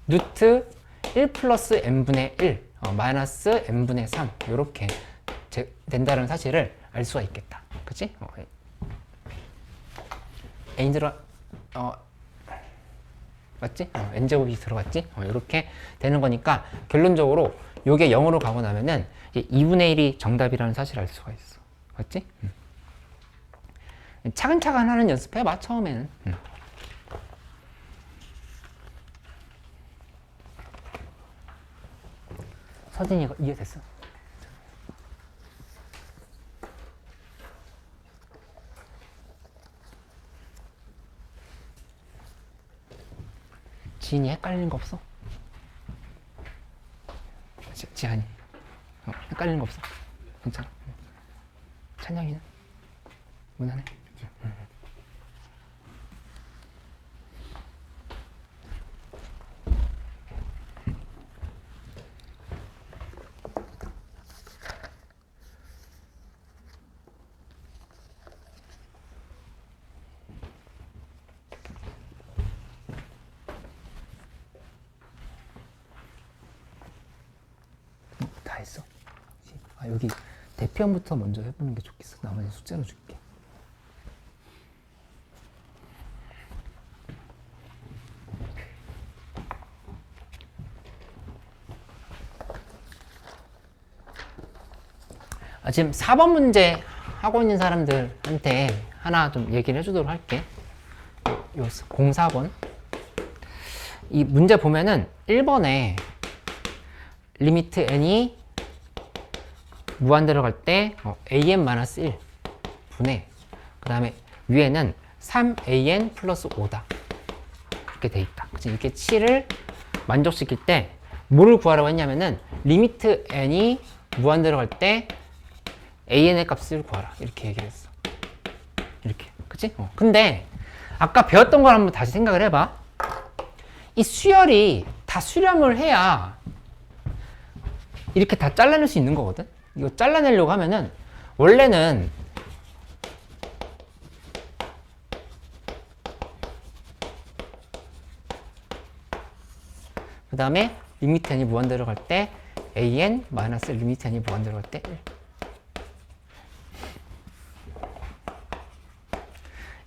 루트 1 플러스 n분의 1 마이너스 n분의 3 요렇게 된다는 사실을 알 수가 있겠다. 그치? n 들어 맞지? n제곱이 들어갔지? 이렇게 되는 거니까 결론적으로 요게 0으로 가고 나면은 이제 2분의 1이 정답이라는 사실을 알 수가 있어. 맞지? 차근차근 하는 연습해봐 처음에는. 서진이 이거 이해됐어? 지인이 헷갈리는 거 없어? 지한이 헷갈리는 거 없어? 괜찮아? 찬영이는? 무난해? 다 했어? 여기 대표형부터 먼저 해보는 게 좋겠어. 나머지 숙제로 줄게. 지금 4번 문제 하고 있는 사람들한테 하나 좀 얘기를 해주도록 할게. 요 04번. 이 문제 보면은 1번에 리미트 n이 무한대로 갈 때 an-1 분의 그 다음에 위에는 3an 플러스 5다 이렇게 돼 있다. 이렇게 7을 만족시킬 때 뭐를 구하라고 했냐면은 리미트 n이 무한대로 갈 때 an의 값을 구하라 이렇게 얘기를 했어. 이렇게 그치? 근데 아까 배웠던 걸 한번 다시 생각을 해봐. 이 수열이 다 수렴을 해야 이렇게 다 잘라낼 수 있는 거거든. 이거 잘라내려고 하면은 원래는 그 다음에 리미트 n이 무한대로 갈 때 an 마이너스 리미트 n이 무한대로 갈 때 1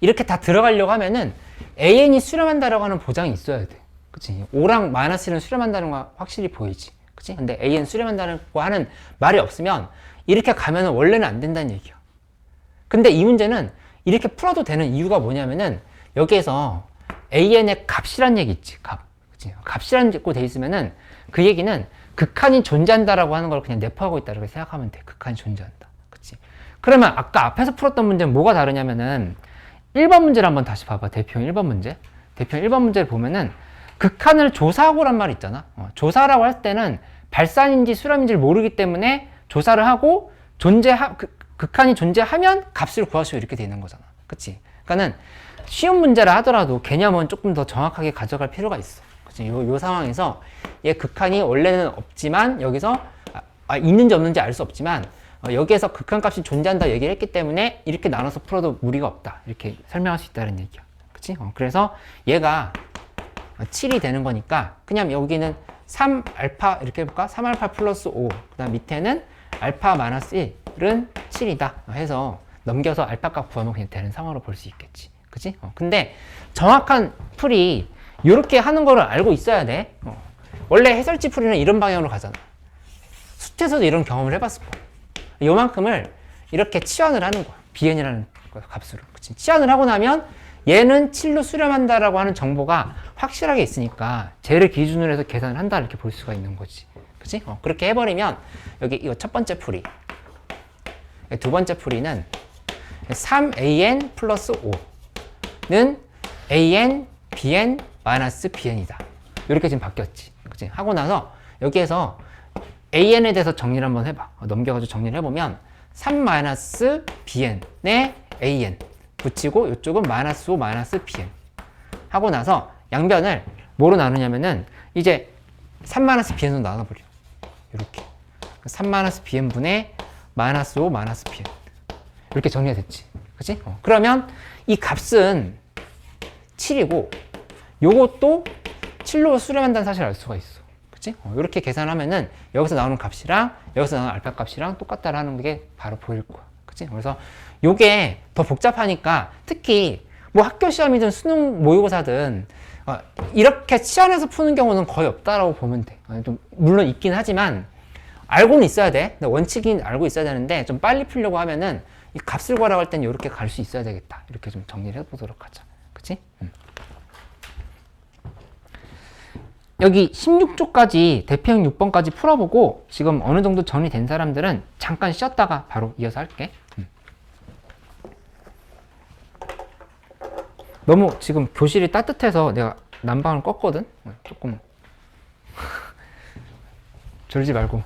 이렇게 다 들어가려고 하면은 an이 수렴한다라고 하는 보장이 있어야 돼. 그치? 5랑 마이너스 1은 수렴한다는 거 확실히 보이지. 그치? 근데 an 수렴한다는 거 하는 말이 없으면 이렇게 가면은 원래는 안 된다는 얘기야. 근데 이 문제는 이렇게 풀어도 되는 이유가 뭐냐면은 여기에서 an의 값이란 얘기 있지. 값. 그치? 값이라는 거 돼 있으면은 그 얘기는 극한이 존재한다라고 하는 걸 그냥 내포하고 있다 이렇게 생각하면 돼. 극한이 존재한다. 그치? 그러면 아까 앞에서 풀었던 문제는 뭐가 다르냐면은 1번 문제를 한번 다시 봐봐. 대표형 1번 문제. 대표형 1번 문제를 보면은 극한을 조사하고란 말이 있잖아. 조사라고 할 때는 발산인지 수렴인지를 모르기 때문에 조사를 하고 극한이 존재하면 값을 구하시오 이렇게 되는 거잖아. 그치? 그러니까는 쉬운 문제라 하더라도 개념은 조금 더 정확하게 가져갈 필요가 있어. 그치? 요 상황에서 얘 극한이 원래는 없지만 여기서 있는지 없는지 알 수 없지만 여기에서 극한값이 존재한다 얘기를 했기 때문에 이렇게 나눠서 풀어도 무리가 없다 이렇게 설명할 수 있다는 얘기야. 그치? 그래서 얘가 7이 되는 거니까 그냥 여기는 3알파 이렇게 해볼까? 3알파 플러스 5 그 다음 밑에는 알파 마이너스 1은 7이다 해서 넘겨서 알파 값 구하면 그냥 되는 상황으로 볼 수 있겠지. 그치? 근데 정확한 풀이 이렇게 하는 거를 알고 있어야 돼. 원래 해설지 풀이는 이런 방향으로 가잖아. 수트에서도 이런 경험을 해봤을 거야. 요만큼을 이렇게 치환을 하는 거야. bn이라는 값으로. 그치? 치환을 하고 나면 얘는 7로 수렴한다라고 하는 정보가 확실하게 있으니까 쟤를 기준으로 해서 계산을 한다 이렇게 볼 수가 있는 거지. 그치? 그렇게 해버리면 여기 이거 첫 번째 풀이 두 번째 풀이는 3an 플러스 5는 an, bn, 마이너스 bn이다. 이렇게 지금 바뀌었지. 그치? 하고 나서 여기에서 an에 대해서 정리를 한번 해봐. 넘겨가지고 정리를 해보면 3 마이너스 bn에 an 붙이고 이쪽은 마이너스 5 마이너스 bn 하고 나서 양변을 뭐로 나누냐면은 이제 3 마이너스 bn으로 나눠버려. 이렇게 3 마이너스 bn 분의 마이너스 5 마이너스 bn 이렇게 정리가 됐지. 그치? 그러면 이 값은 7이고 요것도 7로 수렴한다는 사실을 알 수가 있어. 그치? 이렇게 계산하면은 여기서 나오는 값이랑 여기서 나오는 알파 값이랑 똑같다라는 게 바로 보일 거야. 그치? 그래서 요게 더 복잡하니까 특히 뭐 학교 시험이든 수능 모의고사든 이렇게 치환해서 푸는 경우는 거의 없다라고 보면 돼. 좀 물론 있긴 하지만 알고는 있어야 돼. 원칙이 알고 있어야 되는데 좀 빨리 풀려고 하면은 이 값을 구하라고 할 때는 이렇게 갈 수 있어야 되겠다. 이렇게 좀 정리를 해보도록 하자. 그치? 여기 16조까지 대표형 6번까지 풀어보고 지금 어느 정도 정리된 사람들은 잠깐 쉬었다가 바로 이어서 할게. 너무 지금 교실이 따뜻해서 내가 난방을 껐거든? 조금 졸지 말고.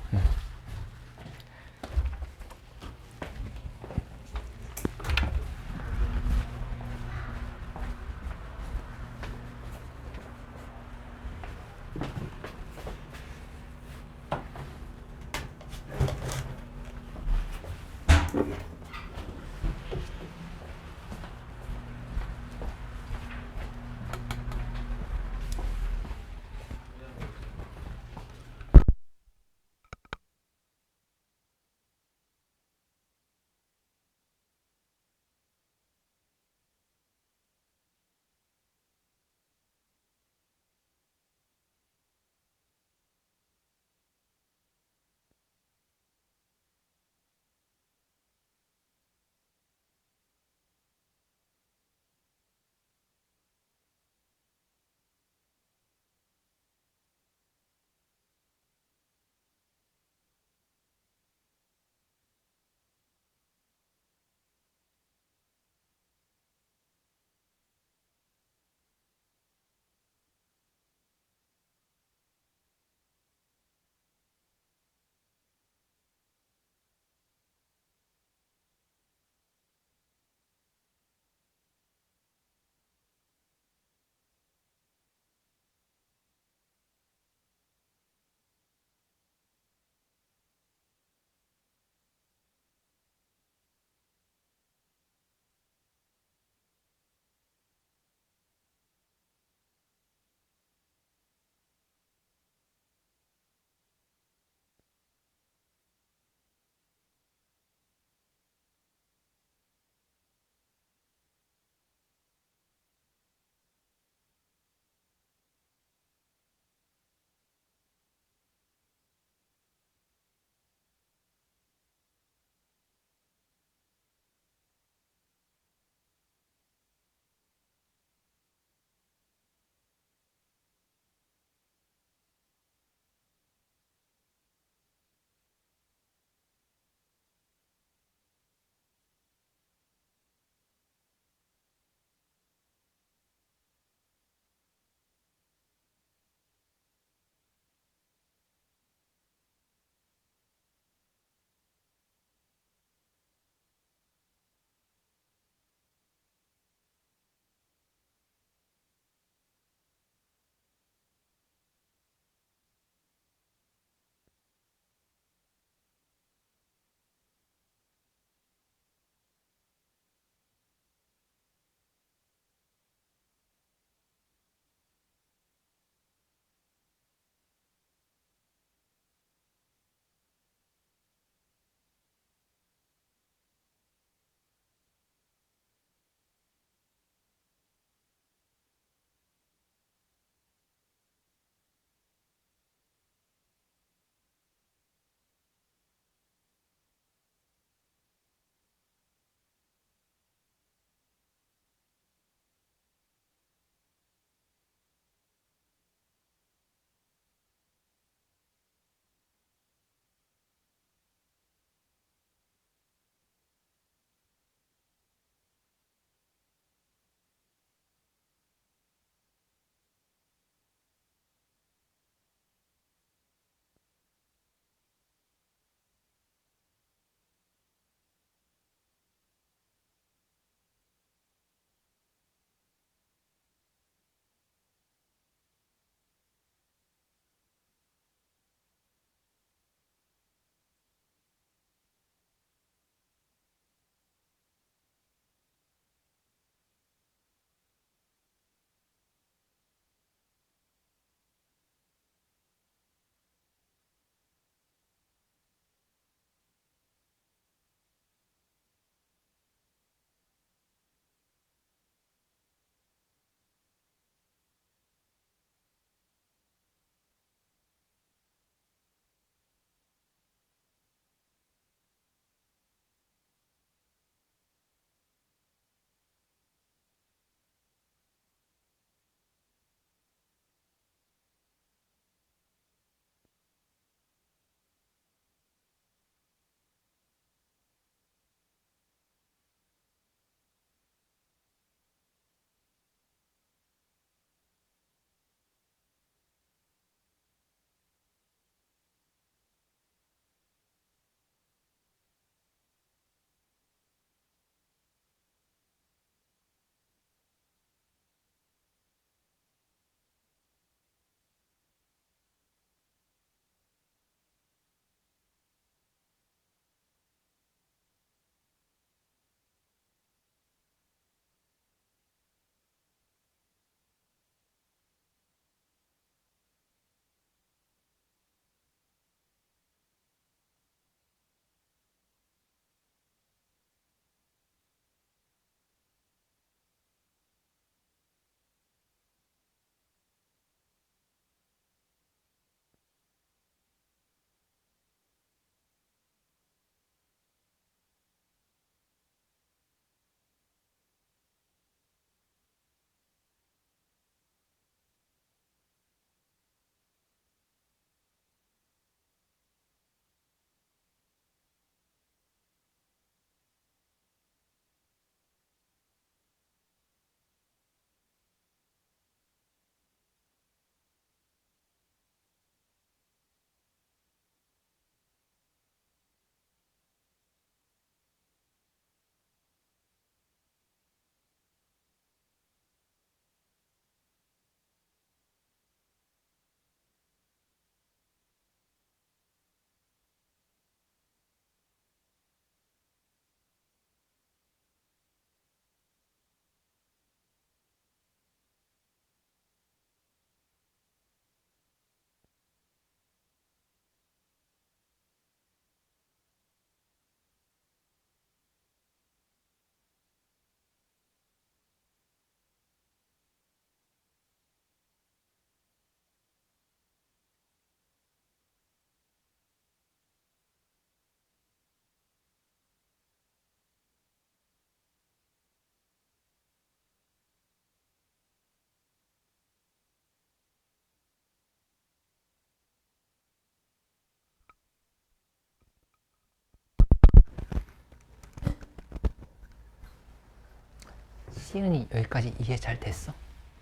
시은이 여기까지 이해 잘 됐어?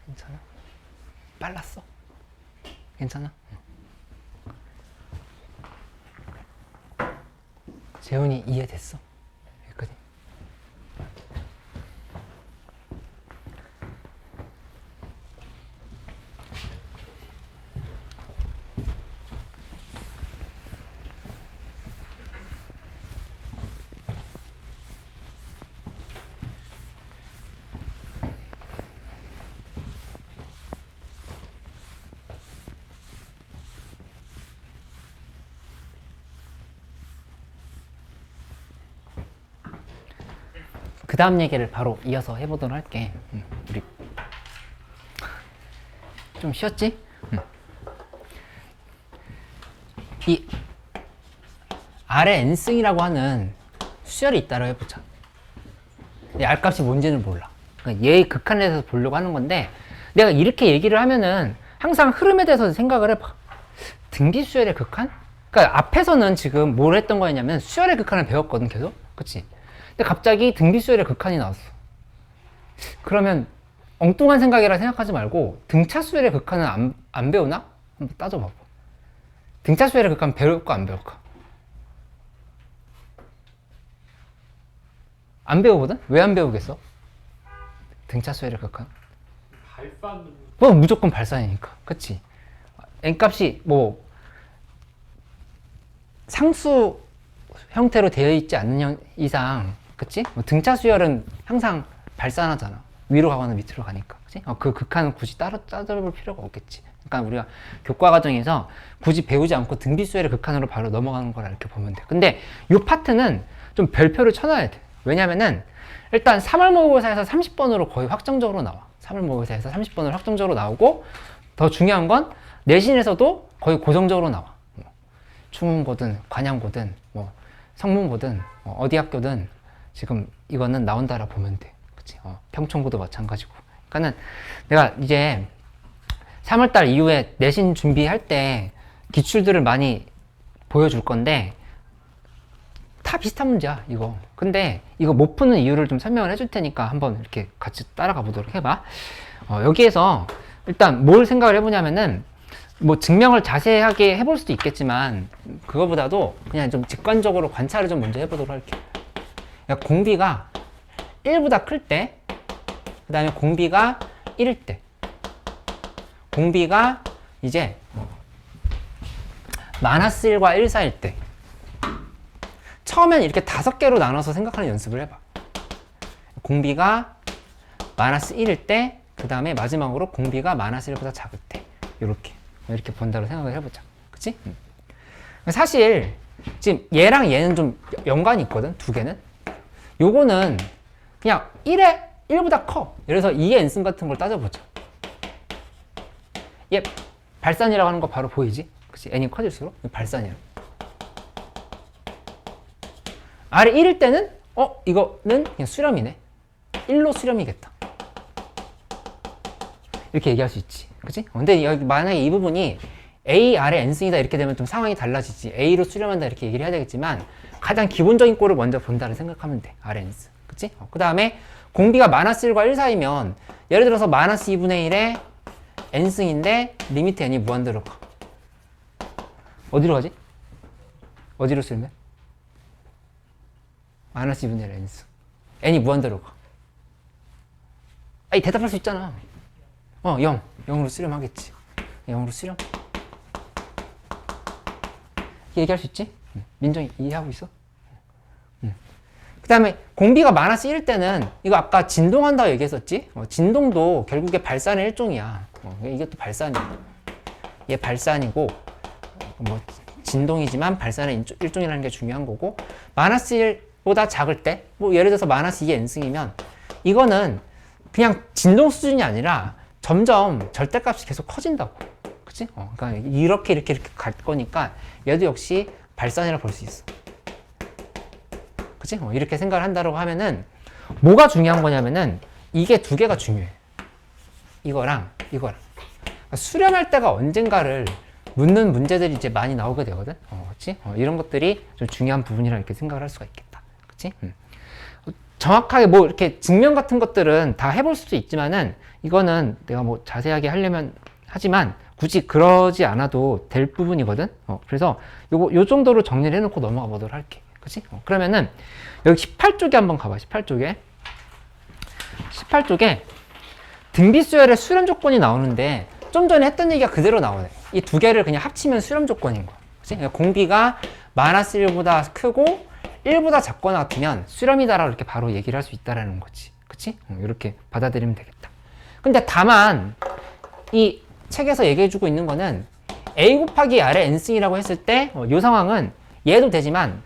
괜찮아? 빨랐어? 괜찮아? 재훈이 이해됐어? 여기까지? 그 다음 얘기를 바로 이어서 해보도록 할게. 우리 좀 쉬었지? 이 아래 n승이라고 하는 수열이 있다고 해보자. 이 R값이 뭔지는 몰라. 그러니까 얘의 극한에 대해서 보려고 하는 건데, 내가 이렇게 얘기를 하면은 항상 흐름에 대해서 생각을 해봐. 등비 수열의 극한? 그러니까 앞에서는 지금 뭘 했던 거였냐면 수열의 극한을 배웠거든, 계속. 그치? 근데 갑자기 등비 수열의 극한이 나왔어. 그러면 엉뚱한 생각이라 생각하지 말고 등차 수열의 극한은 안 배우나? 한번 따져봐봐. 등차 수열의 극한 배울까 안 배울까? 안 배우거든? 왜 안 배우겠어? 등차 수열의 극한? 발산. 뭐 무조건 발산이니까. 그치? n값이 뭐 상수 형태로 되어 있지 않는 이상, 그치? 뭐 등차 수열은 항상 발산하잖아. 위로 가거나 밑으로 가니까. 그치? 그 극한은 굳이 따로 따져볼 필요가 없겠지. 그러니까 우리가 교과 과정에서 굳이 배우지 않고 등비 수열의 극한으로 바로 넘어가는 거라 이렇게 보면 돼. 근데 이 파트는 좀 별표를 쳐놔야 돼. 왜냐면은 일단 3월 모의고사에서 30번으로 거의 확정적으로 나와. 3월 모의고사에서 30번으로 확정적으로 나오고, 더 중요한 건 내신에서도 거의 고정적으로 나와. 충문고든 관양고든 뭐 성문고든 어디 학교든 지금 이거는 나온다라 보면 돼. 그치? 평촌고도 마찬가지고. 그러니까는 내가 이제 3월달 이후에 내신 준비할 때 기출들을 많이 보여줄 건데 다 비슷한 문제야, 이거. 근데 이거 못 푸는 이유를 좀 설명을 해줄 테니까 한번 이렇게 같이 따라가 보도록 해봐. 여기에서 일단 뭘 생각을 해보냐면은, 뭐 증명을 자세하게 해볼 수도 있겠지만 그거보다도 그냥 좀 직관적으로 관찰을 좀 먼저 해보도록 할게요. 그러니까 공비가 1보다 클 때, 그 다음에 공비가 1일 때, 공비가 이제 마이너스 1과 1 사이일 때, 처음엔 이렇게 5개로 나눠서 생각하는 연습을 해봐. 공비가 마이너스 1일 때, 그 다음에 마지막으로 공비가 마이너스 1보다 작을 때, 이렇게 본다고 생각을 해보자. 그치? 사실 지금 얘랑 얘는 좀 연관이 있거든, 두 개는. 요거는 그냥 1보다 커. 예를 들어서 2의 n승 같은 걸 따져보자. 얘 발산이라고 하는 거 바로 보이지? 그치? n이 커질수록 발산이야. R이 1일 때는 이거는 그냥 수렴이네. 1로 수렴이겠다. 이렇게 얘기할 수 있지. 그치? 근데 여기 만약에 이 부분이 A, R의 n승이다 이렇게 되면 좀 상황이 달라지지. A로 수렴한다 이렇게 얘기를 해야 되겠지만 가장 기본적인 꼴을 먼저 본다를 생각하면 돼. R의 n승. 그치? 그 다음에 공비가 마이너스 1과 1 사이면 예를 들어서 마이너스 2분의 1의 n승인데 리미트 n이 무한대로 가. 어디로 가지? 어디로 쓸면? 마이너스 2분의 1의 n승. n이 무한대로 가. 아니 대답할 수 있잖아. 0. 0으로 수렴하겠지. 0으로 수렴. 얘기할 수 있지? 민정이 이해하고 있어? 그 다음에 공비가 마이너스 1일 때는 이거 아까 진동한다고 얘기했었지? 진동도 결국에 발산의 일종이야. 이게 또 발산이야. 얘 발산이고 뭐 진동이지만 발산의 일종이라는 게 중요한 거고, 마이너스 1보다 작을 때, 뭐 예를 들어서 마이너스 2의 n승이면 이거는 그냥 진동 수준이 아니라 점점 절대값이 계속 커진다고. 그치? 그러니까 이렇게 갈 거니까 얘도 역시 발산이라 볼 수 있어. 그치? 이렇게 생각을 한다고 하면은 뭐가 중요한 거냐면은 이게 두 개가 중요해. 이거랑. 그러니까 수렴할 때가 언젠가를 묻는 문제들이 이제 많이 나오게 되거든. 그치? 이런 것들이 좀 중요한 부분이라 이렇게 생각을 할 수가 있겠다. 그치? 정확하게 뭐 이렇게 증명 같은 것들은 다 해볼 수도 있지만은 이거는 내가 뭐 자세하게 하려면 하지만 굳이 그러지 않아도 될 부분이거든. 그래서 요 정도로 정리를 해놓고 넘어가 보도록 할게. 그치? 그러면은 여기 18쪽에 한번 가봐. 18쪽에 등비수열의 수렴 조건이 나오는데 좀 전에 했던 얘기가 그대로 나오네. 이 두 개를 그냥 합치면 수렴 조건인 거야. 그치? 그러니까 공비가 마이너스 1보다 크고 1보다 작거나 같으면 수렴이다라고 이렇게 바로 얘기를 할 수 있다라는 거지. 그치? 이렇게 받아들이면 되겠다. 근데 다만 이 책에서 얘기해주고 있는 거는 a 곱하기 r의 n승이라고 했을 때 이 상황은 얘도 되지만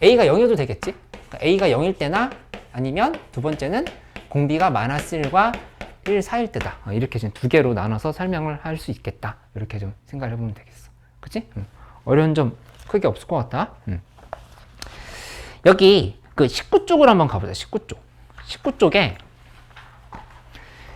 a가 0이어도 되겠지? 그러니까 a가 0일 때나 아니면 두 번째는 공비가 마이너스 1과 1 사이일 때다. 이렇게 지금 두 개로 나눠서 설명을 할 수 있겠다. 이렇게 좀 생각을 해보면 되겠어. 그치? 어려운 점 크게 없을 것 같다. 여기 그 19쪽으로 한번 가보자. 19쪽. 19쪽에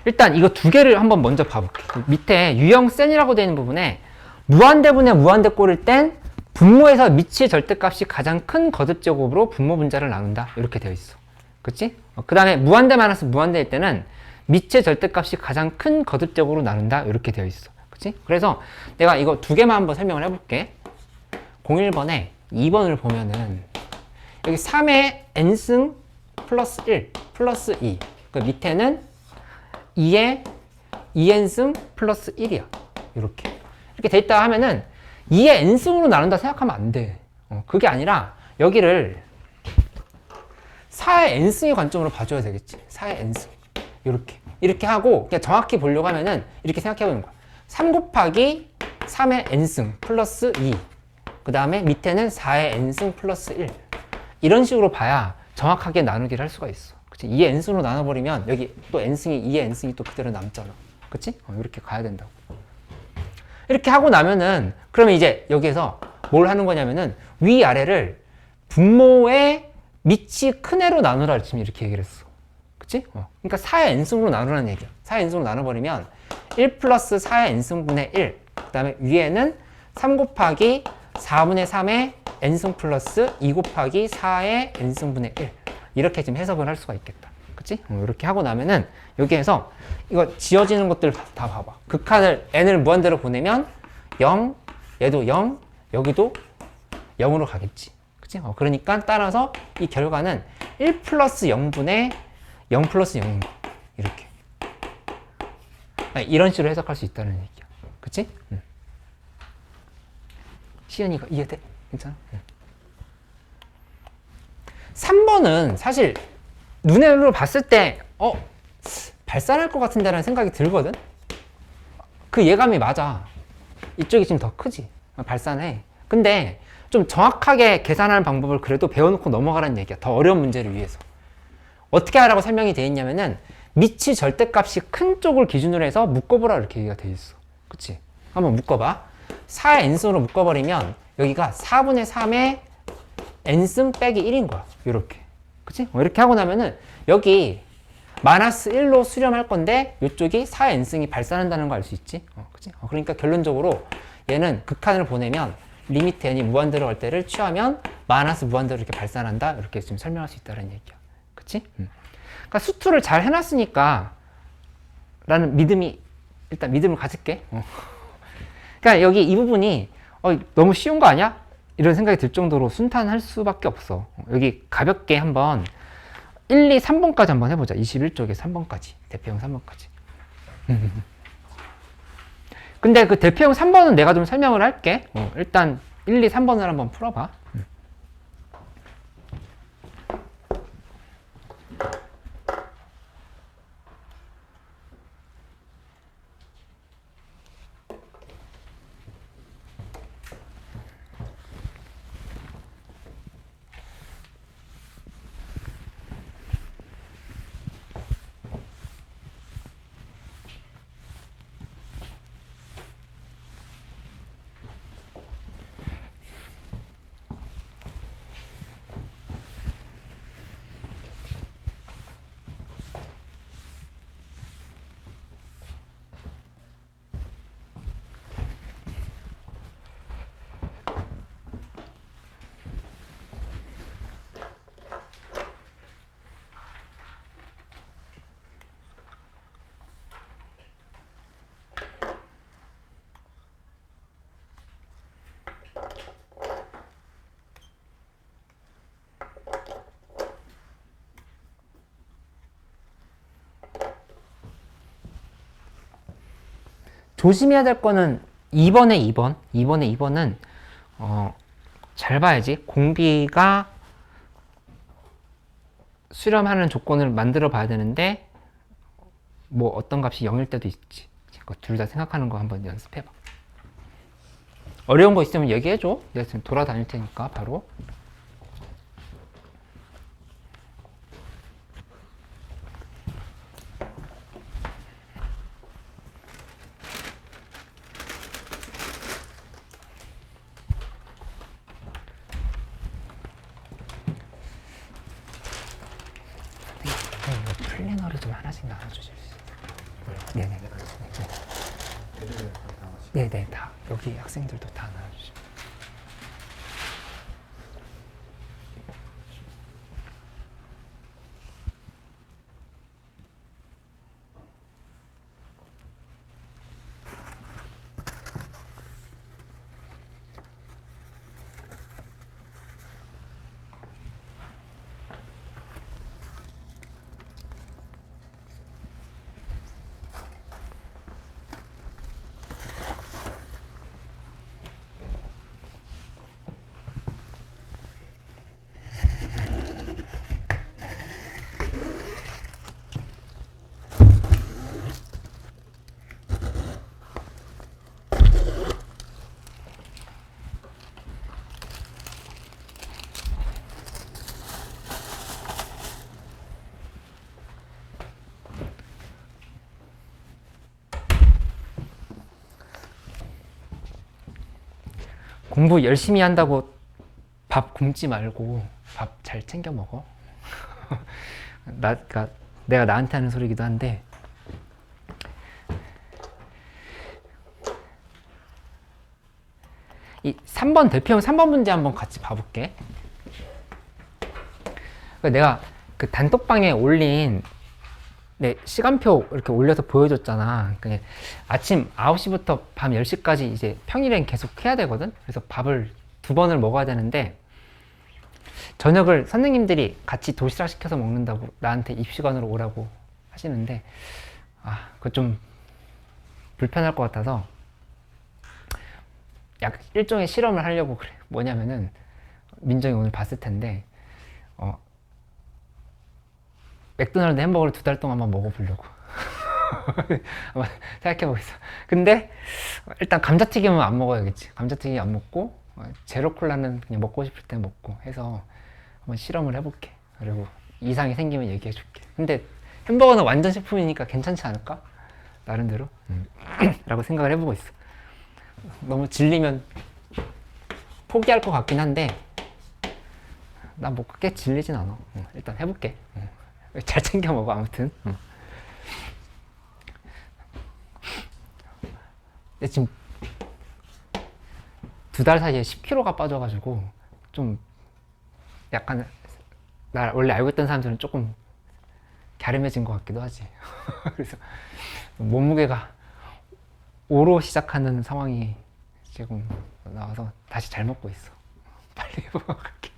일단 이거 두 개를 한번 먼저 봐볼게. 밑에 유형 센이라고 되어 있는 부분에 무한대분의 무한대 꼴일 땐 분모에서 미치의 절대값이 가장 큰 거듭 제곱으로 분모 분자를 나눈다. 이렇게 되어 있어. 그치? 그 다음에 무한대 마이너스 무한대일 때는 미치의 절대값이 가장 큰 거듭 제곱으로 나눈다. 이렇게 되어 있어. 그치? 그래서 내가 이거 두 개만 한번 설명을 해볼게. 01번에 2번을 보면은 여기 3의 n승 플러스 1 플러스 2. 그 밑에는 2의 2n승 플러스 1이야. 이렇게 돼 있다 하면은 2의 n승으로 나눈다 생각하면 안 돼. 그게 아니라 여기를 4의 n승의 관점으로 봐줘야 되겠지. 4의 n승. 이렇게 하고 그냥 정확히 보려고 하면은 이렇게 생각해 보는 거야. 3 곱하기 3의 n승 플러스 2. 그 다음에 밑에는 4의 n승 플러스 1. 이런 식으로 봐야 정확하게 나누기를 할 수가 있어. 그치? 2의 n승으로 나눠버리면 여기 또 n승이 2의 n승이 또 그대로 남잖아. 그치? 이렇게 가야 된다고. 이렇게 하고 나면은 그러면 이제 여기에서 뭘 하는 거냐면은 위아래를 분모의 밑이 큰 애로 나누라 지금 이렇게 얘기를 했어. 그치? 그러니까 4의 n승으로 나누라는 얘기야. 4의 n승으로 나눠버리면 1 플러스 4의 n승분의 1. 그 다음에 위에는 3 곱하기 4분의 3의 n승 플러스 2 곱하기 4의 n승분의 1. 이렇게 지금 해석을 할 수가 있겠다. 그치? 이렇게 하고 나면은 여기에서 이거 지어지는 것들 다 봐봐. 극한을 n을 무한대로 보내면 0, 얘도 0, 여기도 0으로 가겠지. 그치? 그러니까 따라서 이 결과는 1 플러스 0분의 0 플러스 0인 거야. 이렇게. 이런 식으로 해석할 수 있다는 얘기야. 그치? 시연이가 이해돼? 괜찮아? 3번은 사실 눈으로 봤을 때 발산할 것 같은데 라는 생각이 들거든? 그 예감이 맞아. 이쪽이 지금 더 크지? 발산해. 근데 좀 정확하게 계산하는 방법을 그래도 배워놓고 넘어가라는 얘기야. 더 어려운 문제를 위해서. 어떻게 하라고 설명이 되어 있냐면은 미치 절대값이 큰 쪽을 기준으로 해서 묶어보라 이렇게 얘기가 되어 있어. 그치? 한번 묶어봐. 4의 n승으로 묶어버리면 여기가 4분의 3의 n승 빼기 1인 거야. 이렇게. 그치? 이렇게 하고 나면은 여기 마이너스 1로 수렴할 건데 이쪽이 4의 n승이 발산한다는 거 알 수 있지? 그치? 그러니까 결론적으로 얘는 극한을 보내면 리미트 n이 무한대로 갈 때를 취하면 마이너스 무한대로 이렇게 발산한다. 이렇게 지금 설명할 수 있다는 얘기야. 그치? 그러니까 수투를 잘 해놨으니까 라는 믿음이 일단 믿음을 가질게. 그러니까 여기 이 부분이 너무 쉬운 거 아니야? 이런 생각이 들 정도로 순탄할 수밖에 없어. 여기 가볍게 한번 1, 2, 3번까지 한번 해보자. 21쪽에 3번까지. 대표형 3번까지. 근데 그 대표형 3번은 내가 좀 설명을 할게. 일단 1, 2, 3번을 한번 풀어봐. 조심해야 될 거는 2번에 2번은 잘 봐야지. 공비가 수렴하는 조건을 만들어 봐야 되는데 뭐 어떤 값이 0일 때도 있지. 둘 다 생각하는 거 한번 연습해봐. 어려운 거 있으면 얘기해줘. 내가 지금 돌아다닐 테니까 바로. 플래너를 좀 하나씩 나눠주실 수 있어요? 네네. 네네, 다. 여기 학생들도 다 나눠주시면. 공부 열심히 한다고 밥 굶지 말고 밥 잘 챙겨 먹어. 그러니까 내가 나한테 하는 소리기도 한데 이 3번 대표형 3번 문제 한번 같이 봐볼게. 그러니까 내가 그 단톡방에 올린 내 시간표 이렇게 올려서 보여줬잖아. 그러니까 아침 9시부터 밤 10시까지 이제 평일엔 계속 해야 되거든. 그래서 밥을 2번을 먹어야 되는데 저녁을 선생님들이 같이 도시락 시켜서 먹는다고 나한테 입시관으로 오라고 하시는데 그거 좀 불편할 것 같아서 약 일종의 실험을 하려고 그래. 뭐냐면은 민정이 오늘 봤을 텐데 맥도날드 햄버거를 2달 동안만 먹어보려고 한번 생각해보겠어. 근데 일단 감자튀김은 안 먹어야겠지. 감자튀김 안 먹고 제로콜라는 그냥 먹고 싶을 때 먹고 해서 한번 실험을 해볼게. 그리고 이상이 생기면 얘기해줄게. 근데 햄버거는 완전 식품이니까 괜찮지 않을까? 나름대로 라고 생각을 해보고 있어. 너무 질리면 포기할 것 같긴 한데 난 뭐 그렇게 질리진 않아. 일단 해볼게. 잘 챙겨 먹어. 아무튼 근데 지금 2달 사이에 10kg가 빠져가지고 좀 약간 나 원래 알고 있던 사람들은 조금 갸름해진 것 같기도 하지. 그래서 몸무게가 5로 시작하는 상황이 지금 나와서 다시 잘 먹고 있어. 빨리 해보고 갈게.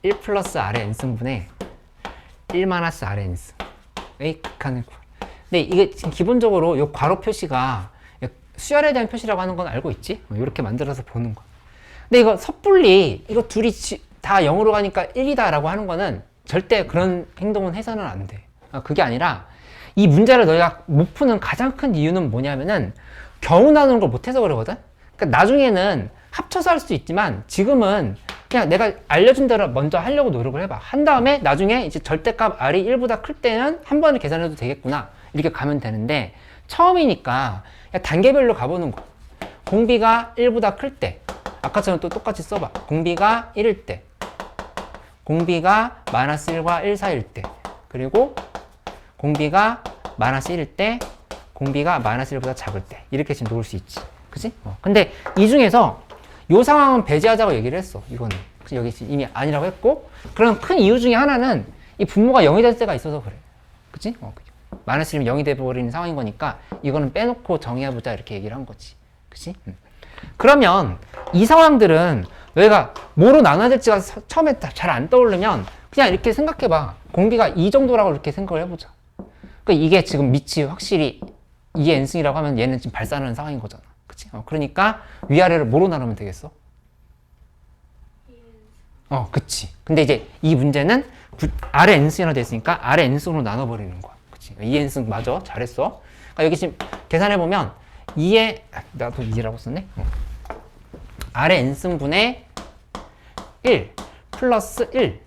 1 플러스 R의 n승분의 1 마이너스 R의 n승의 극한을 구해. 근데 이게 지금 기본적으로 이 괄호 표시가 수열에 대한 표시라고 하는 건 알고 있지? 이렇게 만들어서 보는 거. 근데 이거 섣불리 이거 둘이 다 0으로 가니까 1이다 라고 하는 거는 절대 그런 행동은 해서는 안 돼. 그게 아니라 이 문제를 너희가 못 푸는 가장 큰 이유는 뭐냐면은 겨우 나누는 걸 못해서 그러거든? 그러니까 나중에는 합쳐서 할 수 있지만 지금은 그냥 내가 알려준 대로 먼저 하려고 노력을 해봐. 한 다음에 나중에 이제 절대값 R이 1보다 클 때는 한 번에 계산해도 되겠구나. 이렇게 가면 되는데 처음이니까 그냥 단계별로 가보는 거. 공비가 1보다 클 때. 아까처럼 또 똑같이 써봐. 공비가 1일 때. 공비가 마이너스 1과 1 사이일 때. 그리고 공비가 마이너스 1일 때. 공비가 마이너스 1보다 작을 때. 이렇게 지금 놓을 수 있지. 그치? 근데 이 중에서 이 상황은 배제하자고 얘기를 했어. 이거는. 여기 이미 아니라고 했고. 그런 큰 이유 중에 하나는 이 분모가 0이 될 때가 있어서 그래. 그치? 마이너스 1이면 0이 돼버리는 상황인 거니까 이거는 빼놓고 정의해보자 이렇게 얘기를 한 거지. 그치? 그러면 이 상황들은 너희가 뭐로 나눠야 될지가 처음에 잘 안 떠오르면 그냥 이렇게 생각해봐. 공비가 이 정도라고 이렇게 생각을 해보자. 그 이게 지금 밑이 확실히 2의 n승이라고 하면 얘는 지금 발산하는 상황인 거잖아. 그치? 그러니까 위아래를 뭐로 나누면 되겠어? 그치. 근데 이제 이 문제는 아래 n승이라고 돼 있으니까 아래 n승으로 나눠버리는 거야. 그치? 2n승 맞아. 잘했어. 그러니까 여기 지금 계산해보면 2의, 나도 2라고 썼네? 아래 n승분의 1 플러스 1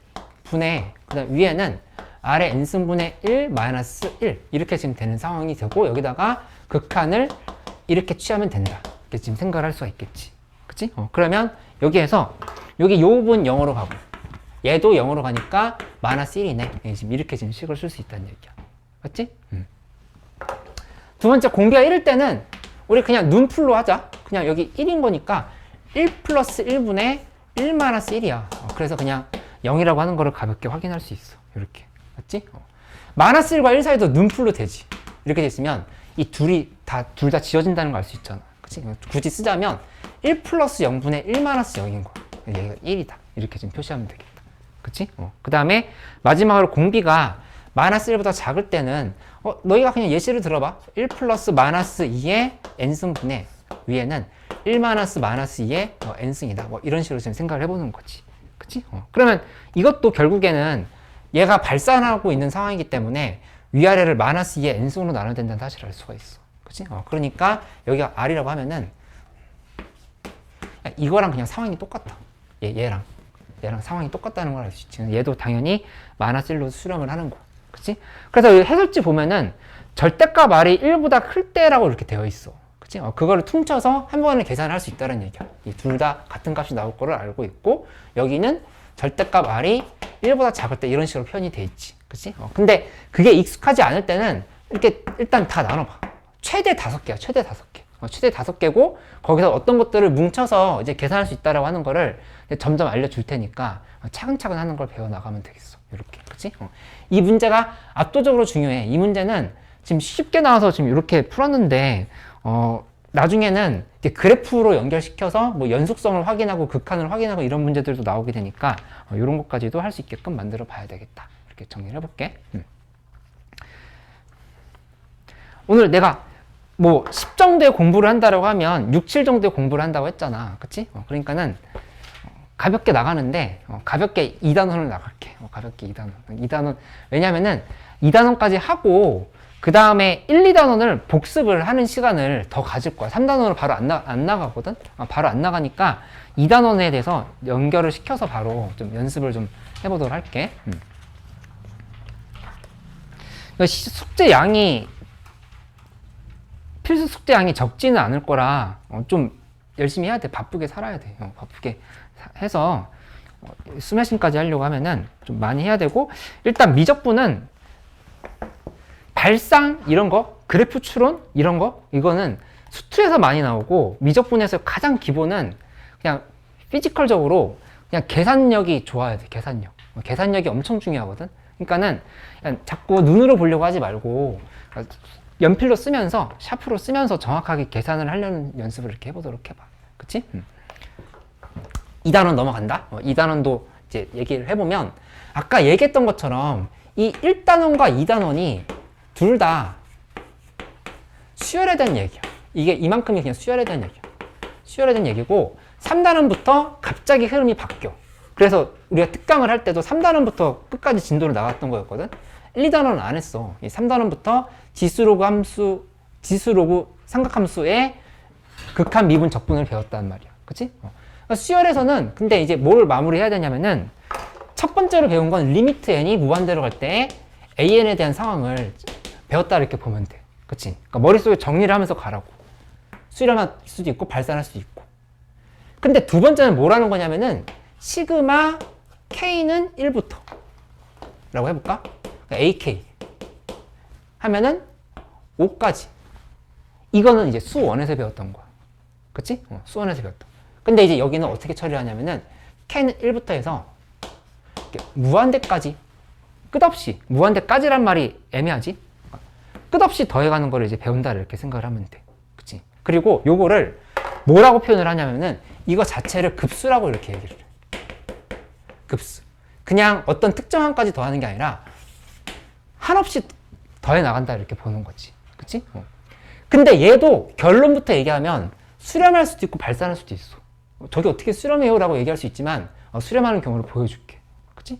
분의, 그 다음 위에는 아래 n승분의 1 마이너스 1 이렇게 지금 되는 상황이 되고 여기다가 극한을 이렇게 취하면 된다. 이렇게 지금 생각을 할 수가 있겠지. 그치? 그러면 여기에서 여기 요 부분 0으로 가고 얘도 0으로 가니까 마이너스 1이네. 지금 이렇게 지금 식을 쓸 수 있다는 얘기야. 맞지? 두 번째 공비가 1일 때는 우리 그냥 눈풀로 하자. 그냥 여기 1인 거니까 1 플러스 1분의 1 마이너스 1이야. 그래서 그냥 0이라고 하는 거를 가볍게 확인할 수 있어. 이렇게. 맞지? 마이너스 1과 1 사이도 눈풀로 되지. 이렇게 됐으면 이 둘 다 지워진다는 걸 알 수 있잖아. 그치? 굳이 쓰자면 1 플러스 0분의 1 마이너스 0인 거야. 얘가 1이다. 이렇게 지금 표시하면 되겠다. 그치? 그 다음에 마지막으로 공비가 마이너스 1보다 작을 때는 너희가 그냥 예시를 들어봐. 1 플러스 마이너스 2의 n승분의 위에는 1 마이너스 마이너스 2의 n승이다. 뭐 이런 식으로 지금 생각을 해보는 거지. 그치? 그러면 이것도 결국에는 얘가 발산하고 있는 상황이기 때문에 위아래를 마이너스 2의 n승으로 나눠야 된다는 사실을 알 수가 있어. 그치? 그러니까 여기가 r이라고 하면은 이거랑 그냥 상황이 똑같다. 얘랑 상황이 똑같다는 걸 알 수 있지. 얘도 당연히 마이너스 1로 수렴을 하는 거야. 그치? 그래서 해설지 보면은 절대값 r이 1보다 클 때라고 이렇게 되어 있어. 그치? 그거를 퉁쳐서 한 번에 계산할 수 있다는 얘기야. 이 둘 다 같은 값이 나올 거를 알고 있고 여기는 절대값 r이 1보다 작을 때 이런 식으로 표현이 돼 있지. 그치? 근데 그게 익숙하지 않을 때는 이렇게 일단 다 나눠봐. 최대 5개야. 최대 5개. 최대 5개고 거기서 어떤 것들을 뭉쳐서 이제 계산할 수 있다라고 하는 거를 점점 알려줄 테니까 차근차근 하는 걸 배워 나가면 되겠어. 이렇게. 그치? 이 문제가 압도적으로 중요해. 이 문제는 지금 쉽게 나와서 지금 이렇게 풀었는데 나중에는 이렇게 그래프로 연결시켜서 뭐 연속성을 확인하고 극한을 확인하고 이런 문제들도 나오게 되니까 이런 것까지도 할 수 있게끔 만들어 봐야 되겠다. 이렇게 정리를 해볼게. 오늘 내가 뭐 10 정도의 공부를 한다고 하면 6, 7 정도의 공부를 한다고 했잖아. 그치? 그러니까는 가볍게 나가는데 가볍게 2단원을 나갈게. 가볍게 2단원. 2단원. 왜냐면은 2단원까지 하고 그 다음에 1, 2단원을 복습을 하는 시간을 더 가질 거야. 3단원으로 바로 안 나가거든? 바로 안 나가니까 2단원에 대해서 연결을 시켜서 바로 좀 연습을 좀 해보도록 할게. 숙제 양이 필수 숙제 양이 적지는 않을 거라 좀 열심히 해야 돼. 바쁘게 살아야 돼. 바쁘게 해서 스매싱까지 하려고 하면은 좀 많이 해야 되고 일단 미적분은 발상 이런 거, 그래프 추론 이런 거 이거는 수투에서 많이 나오고 미적분에서 가장 기본은 그냥 피지컬적으로 그냥 계산력이 좋아야 돼. 계산력이 엄청 중요하거든. 그러니까는 그냥 자꾸 눈으로 보려고 하지 말고 연필로 쓰면서 샤프로 쓰면서 정확하게 계산을 하려는 연습을 이렇게 해보도록 해봐. 그치? 2단원 넘어간다. 2단원도 이제 얘기를 해보면 아까 얘기했던 것처럼 이 1단원과 2단원이 둘 다 수열에 대한 얘기야. 이게 이만큼이 그냥 수열에 대한 얘기야. 수열에 대한 얘기고 3단원부터 갑자기 흐름이 바뀌어. 그래서 우리가 특강을 할 때도 3단원부터 끝까지 진도를 나갔던 거였거든. 1, 2단원은 안 했어. 이 3단원부터 지수로그 삼각함수의 극한 미분 적분을 배웠단 말이야. 그치? 그러니까 수열에서는 근데 이제 뭘 마무리해야 되냐면은 첫 번째로 배운 건 리미트 n이 무한대로 갈 때 an에 대한 상황을 배웠다 이렇게 보면 돼. 그치? 그러니까 머릿속에 정리를 하면서 가라고. 수렴할 수도 있고 발산할 수도 있고. 근데 두 번째는 뭐라는 거냐면은 시그마 k는 1부터 라고 해볼까? 그러니까 ak 하면은 5까지. 이거는 이제 수1에서 배웠던 거야. 그치? 수1에서 배웠던. 근데 이제 여기는 어떻게 처리하냐면은 k는 1부터 해서 무한대까지 끝없이 무한대까지란 말이 애매하지? 끝없이 더해가는 거를 이제 배운다 이렇게 생각을 하면 돼. 그치? 그리고 요거를 뭐라고 표현을 하냐면은 이거 자체를 급수라고 이렇게 얘기를 해. 급수. 그냥 어떤 특정 한까지 더하는 게 아니라 한없이 더해 나간다 이렇게 보는 거지. 그치? 근데 얘도 결론부터 얘기하면 수렴할 수도 있고 발산할 수도 있어. 저게 어떻게 수렴해요? 라고 얘기할 수 있지만 수렴하는 경우를 보여줄게. 그치?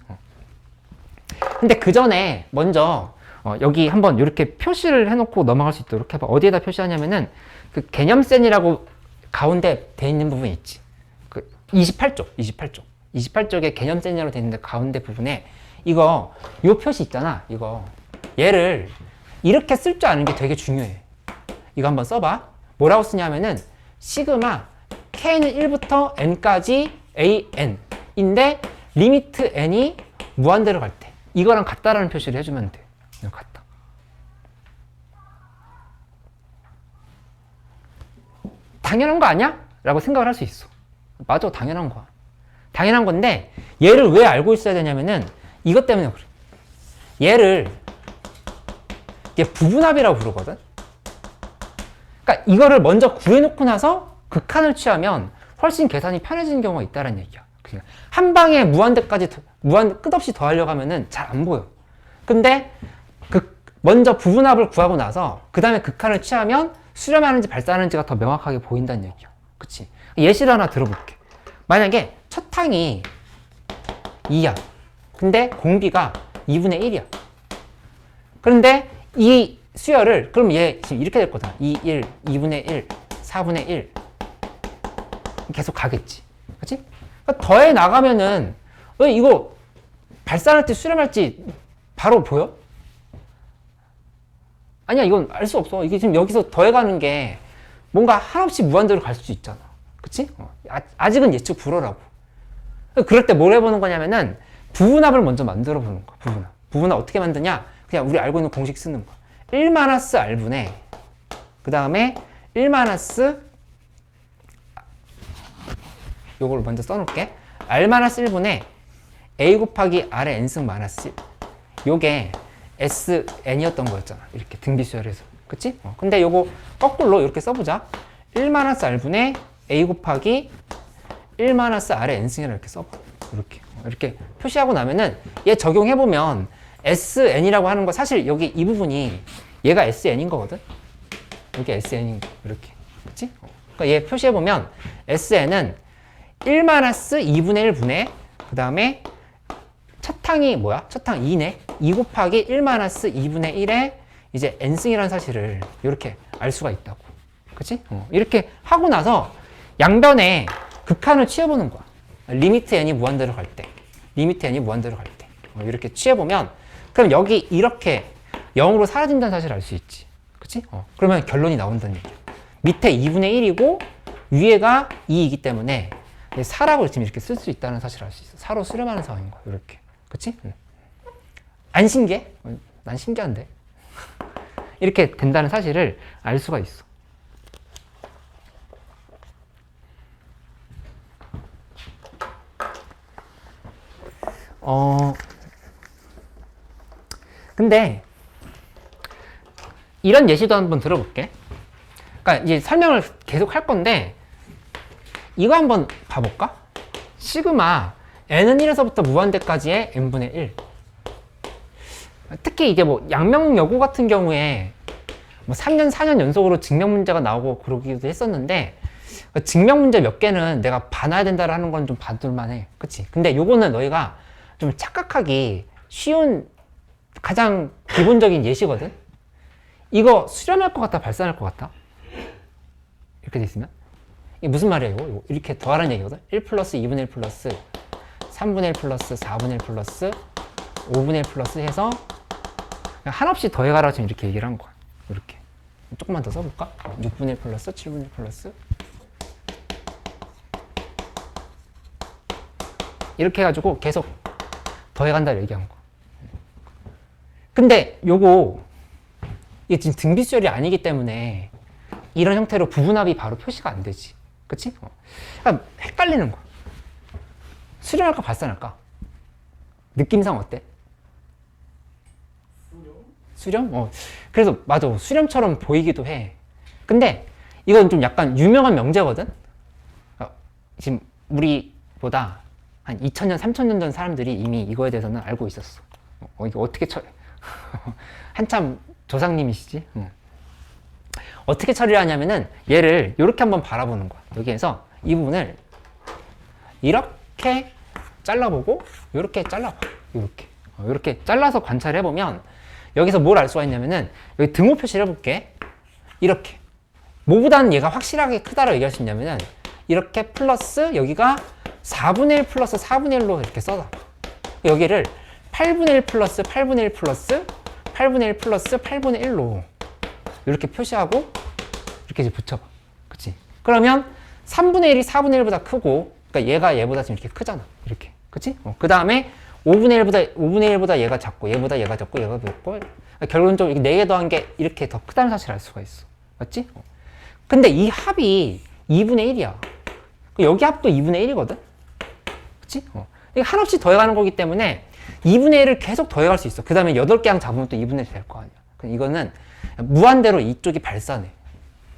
근데 그 전에 먼저 여기 한번 이렇게 표시를 해놓고 넘어갈 수 있도록 해봐. 어디에다 표시하냐면은 그 개념센이라고 가운데 돼 있는 부분이 있지. 그 28쪽에 개념센이라고 돼 있는데 가운데 부분에 요 표시 있잖아. 얘를 이렇게 쓸 줄 아는 게 되게 중요해. 이거 한번 써봐. 뭐라고 쓰냐면은 시그마 k는 1부터 n까지 an인데 리미트 n이 무한대로 갈 때 이거랑 같다라는 표시를 해주면 돼. 같다. 당연한 거 아니야? 라고 생각을 할 수 있어. 맞아, 당연한 거야. 당연한 건데 얘를 왜 알고 있어야 되냐면은 이것 때문에 그래. 얘 부분합이라고 부르거든. 그러니까 이거를 먼저 구해놓고 나서 극한을 취하면 훨씬 계산이 편해지는 경우가 있다는 얘기야. 그러니까 한 방에 무한대까지 끝없이 더하려고 하면은 잘 안 보여. 근데 먼저 부분합을 구하고 나서 그 다음에 극한을 취하면 수렴하는지 발산하는지가 더 명확하게 보인다는 얘기야. 그치? 예시를 하나 들어볼게. 만약에 첫 항이 2야. 근데 공비가 2분의 1이야. 그런데 이 수열을 그럼 얘 지금 이렇게 될 거다. 2, 1, 2분의 1, 4분의 1 계속 가겠지. 그치? 그러니까 더해 나가면은 이거 발산할지 수렴할지 바로 보여? 아니야, 이건 알 수 없어. 이게 지금 여기서 더해가는 게 뭔가 한없이 무한대로 갈 수 있잖아. 그치? 아직은 예측 불허라고. 그럴 때 뭘 해보는 거냐면은 부분합을 먼저 만들어 보는 거야. 부분합 어떻게 만드냐? 그냥 우리 알고 있는 공식 쓰는 거야. 1-R분의 그 다음에 1- 요걸 먼저 써놓을게. R-1분의 A 곱하기 R의 n승 마이너스 1. 요게 SN이었던 거였잖아. 이렇게 등비수열에서. 그치? 근데 요거 거꾸로 이렇게 써보자. 1-R분의 A 곱하기 1-R의 n승이라고 이렇게 써봐. 이렇게 표시하고 나면은 얘 적용해보면 SN이라고 하는 거 사실 여기 이 부분이 얘가 SN인 거거든? 여기 SN인 거. 이렇게. 그치? 그러니까 얘 표시해보면 SN은 1-2분의 1분의 그 다음에 첫 항이 뭐야? 첫 항 2네? 2 곱하기 1-2분의 1의 이제 n승이라는 사실을 이렇게 알 수가 있다고. 그치? 이렇게 하고 나서 양변에 극한을 취해보는 거야. 리미트 n이 무한대로 갈 때. 이렇게 취해보면 그럼 여기 이렇게 0으로 사라진다는 사실을 알 수 있지. 그치? 그러면 결론이 나온다는 얘기야. 밑에 2분의 1이고 위에가 2이기 때문에 4라고 지금 이렇게 쓸 수 있다는 사실을 알 수 있어. 4로 수렴하는 상황인 거야. 이렇게. 그치? 안 신기해? 난 신기한데. 이렇게 된다는 사실을 알 수가 있어. 근데 이런 예시도 한번 들어볼게. 그러니까 이제 설명을 계속 할 건데 이거 한번 봐볼까? 시그마 n은 1에서부터 무한대까지의 n분의 1. 특히 이제 뭐 양명여고 같은 경우에 뭐 3년, 4년 연속으로 증명 문제가 나오고 그러기도 했었는데 증명 문제 몇 개는 내가 봐놔야 된다라는 건 좀 봐둘만 해. 그치? 근데 요거는 너희가 좀 착각하기 쉬운 가장 기본적인 예시거든? 이거 수렴할 것 같아? 발산할 것 같아? 이렇게 돼 있으면? 이게 무슨 말이야, 이거? 이렇게 더하라는 얘기거든? 1 플러스 2분의 1 플러스 3분의 1 플러스 4분의 1 플러스 5분의 1 플러스 해서 그냥 한없이 더해가라고 지금 이렇게 얘기를 한 거야. 이렇게. 조금만 더 써볼까? 6분의 1 플러스 7분의 1 플러스 이렇게 해가지고 계속 더해간다고 얘기한 거. 근데 이게 지금 등비수열이 아니기 때문에 이런 형태로 부분합이 바로 표시가 안 되지. 그치? 그러니까 헷갈리는 거야. 수렴할까 발산할까? 느낌상 어때? 수렴? 그래서 맞아. 수렴처럼 보이기도 해. 근데 이건 좀 약간 유명한 명제거든? 지금 우리보다 한 2000년, 3000년 전 사람들이 이미 이거에 대해서는 알고 있었어. 이거 어떻게 한참 조상님이시지. 어떻게 처리를 하냐면은 얘를 이렇게 한번 바라보는 거야. 여기에서 이 부분을 이렇게 잘라보고 이렇게 잘라봐. 이렇게 잘라서 관찰해 보면 여기서 뭘 알 수가 있냐면은 여기 등호 표시를 해볼게. 이렇게 뭐보다는 얘가 확실하게 크다라고 얘기할 수 있냐면은 이렇게 플러스 여기가 4분의 1 플러스 4분의 1로 이렇게 써놔. 여기를 8분의 1 플러스 8분의 1 플러스 8분의 1 플러스 8분의 1로 이렇게 표시하고 이렇게 이제 붙여봐. 그치? 그러면 3분의 1이 4분의 1보다 크고, 그러니까 얘가 얘보다 지금 이렇게 크잖아. 이렇게. 그치? 그 다음에 5분의 1보다 얘가 작고, 얘보다 얘가 작고, 얘가 작고. 그러니까 결국은 좀 4개 더한 게 이렇게 더 크다는 사실을 알 수가 있어. 맞지? 근데 이 합이 2분의 1이야. 여기 합도 2분의 1이거든? 그치? 이게 한없이 더해가는 거기 때문에 2분의 1을 계속 더해갈 수 있어. 그 다음에 8개 항 잡으면 또 2분의 1이 될 거 아니야. 이거는 무한대로 이쪽이 발산해.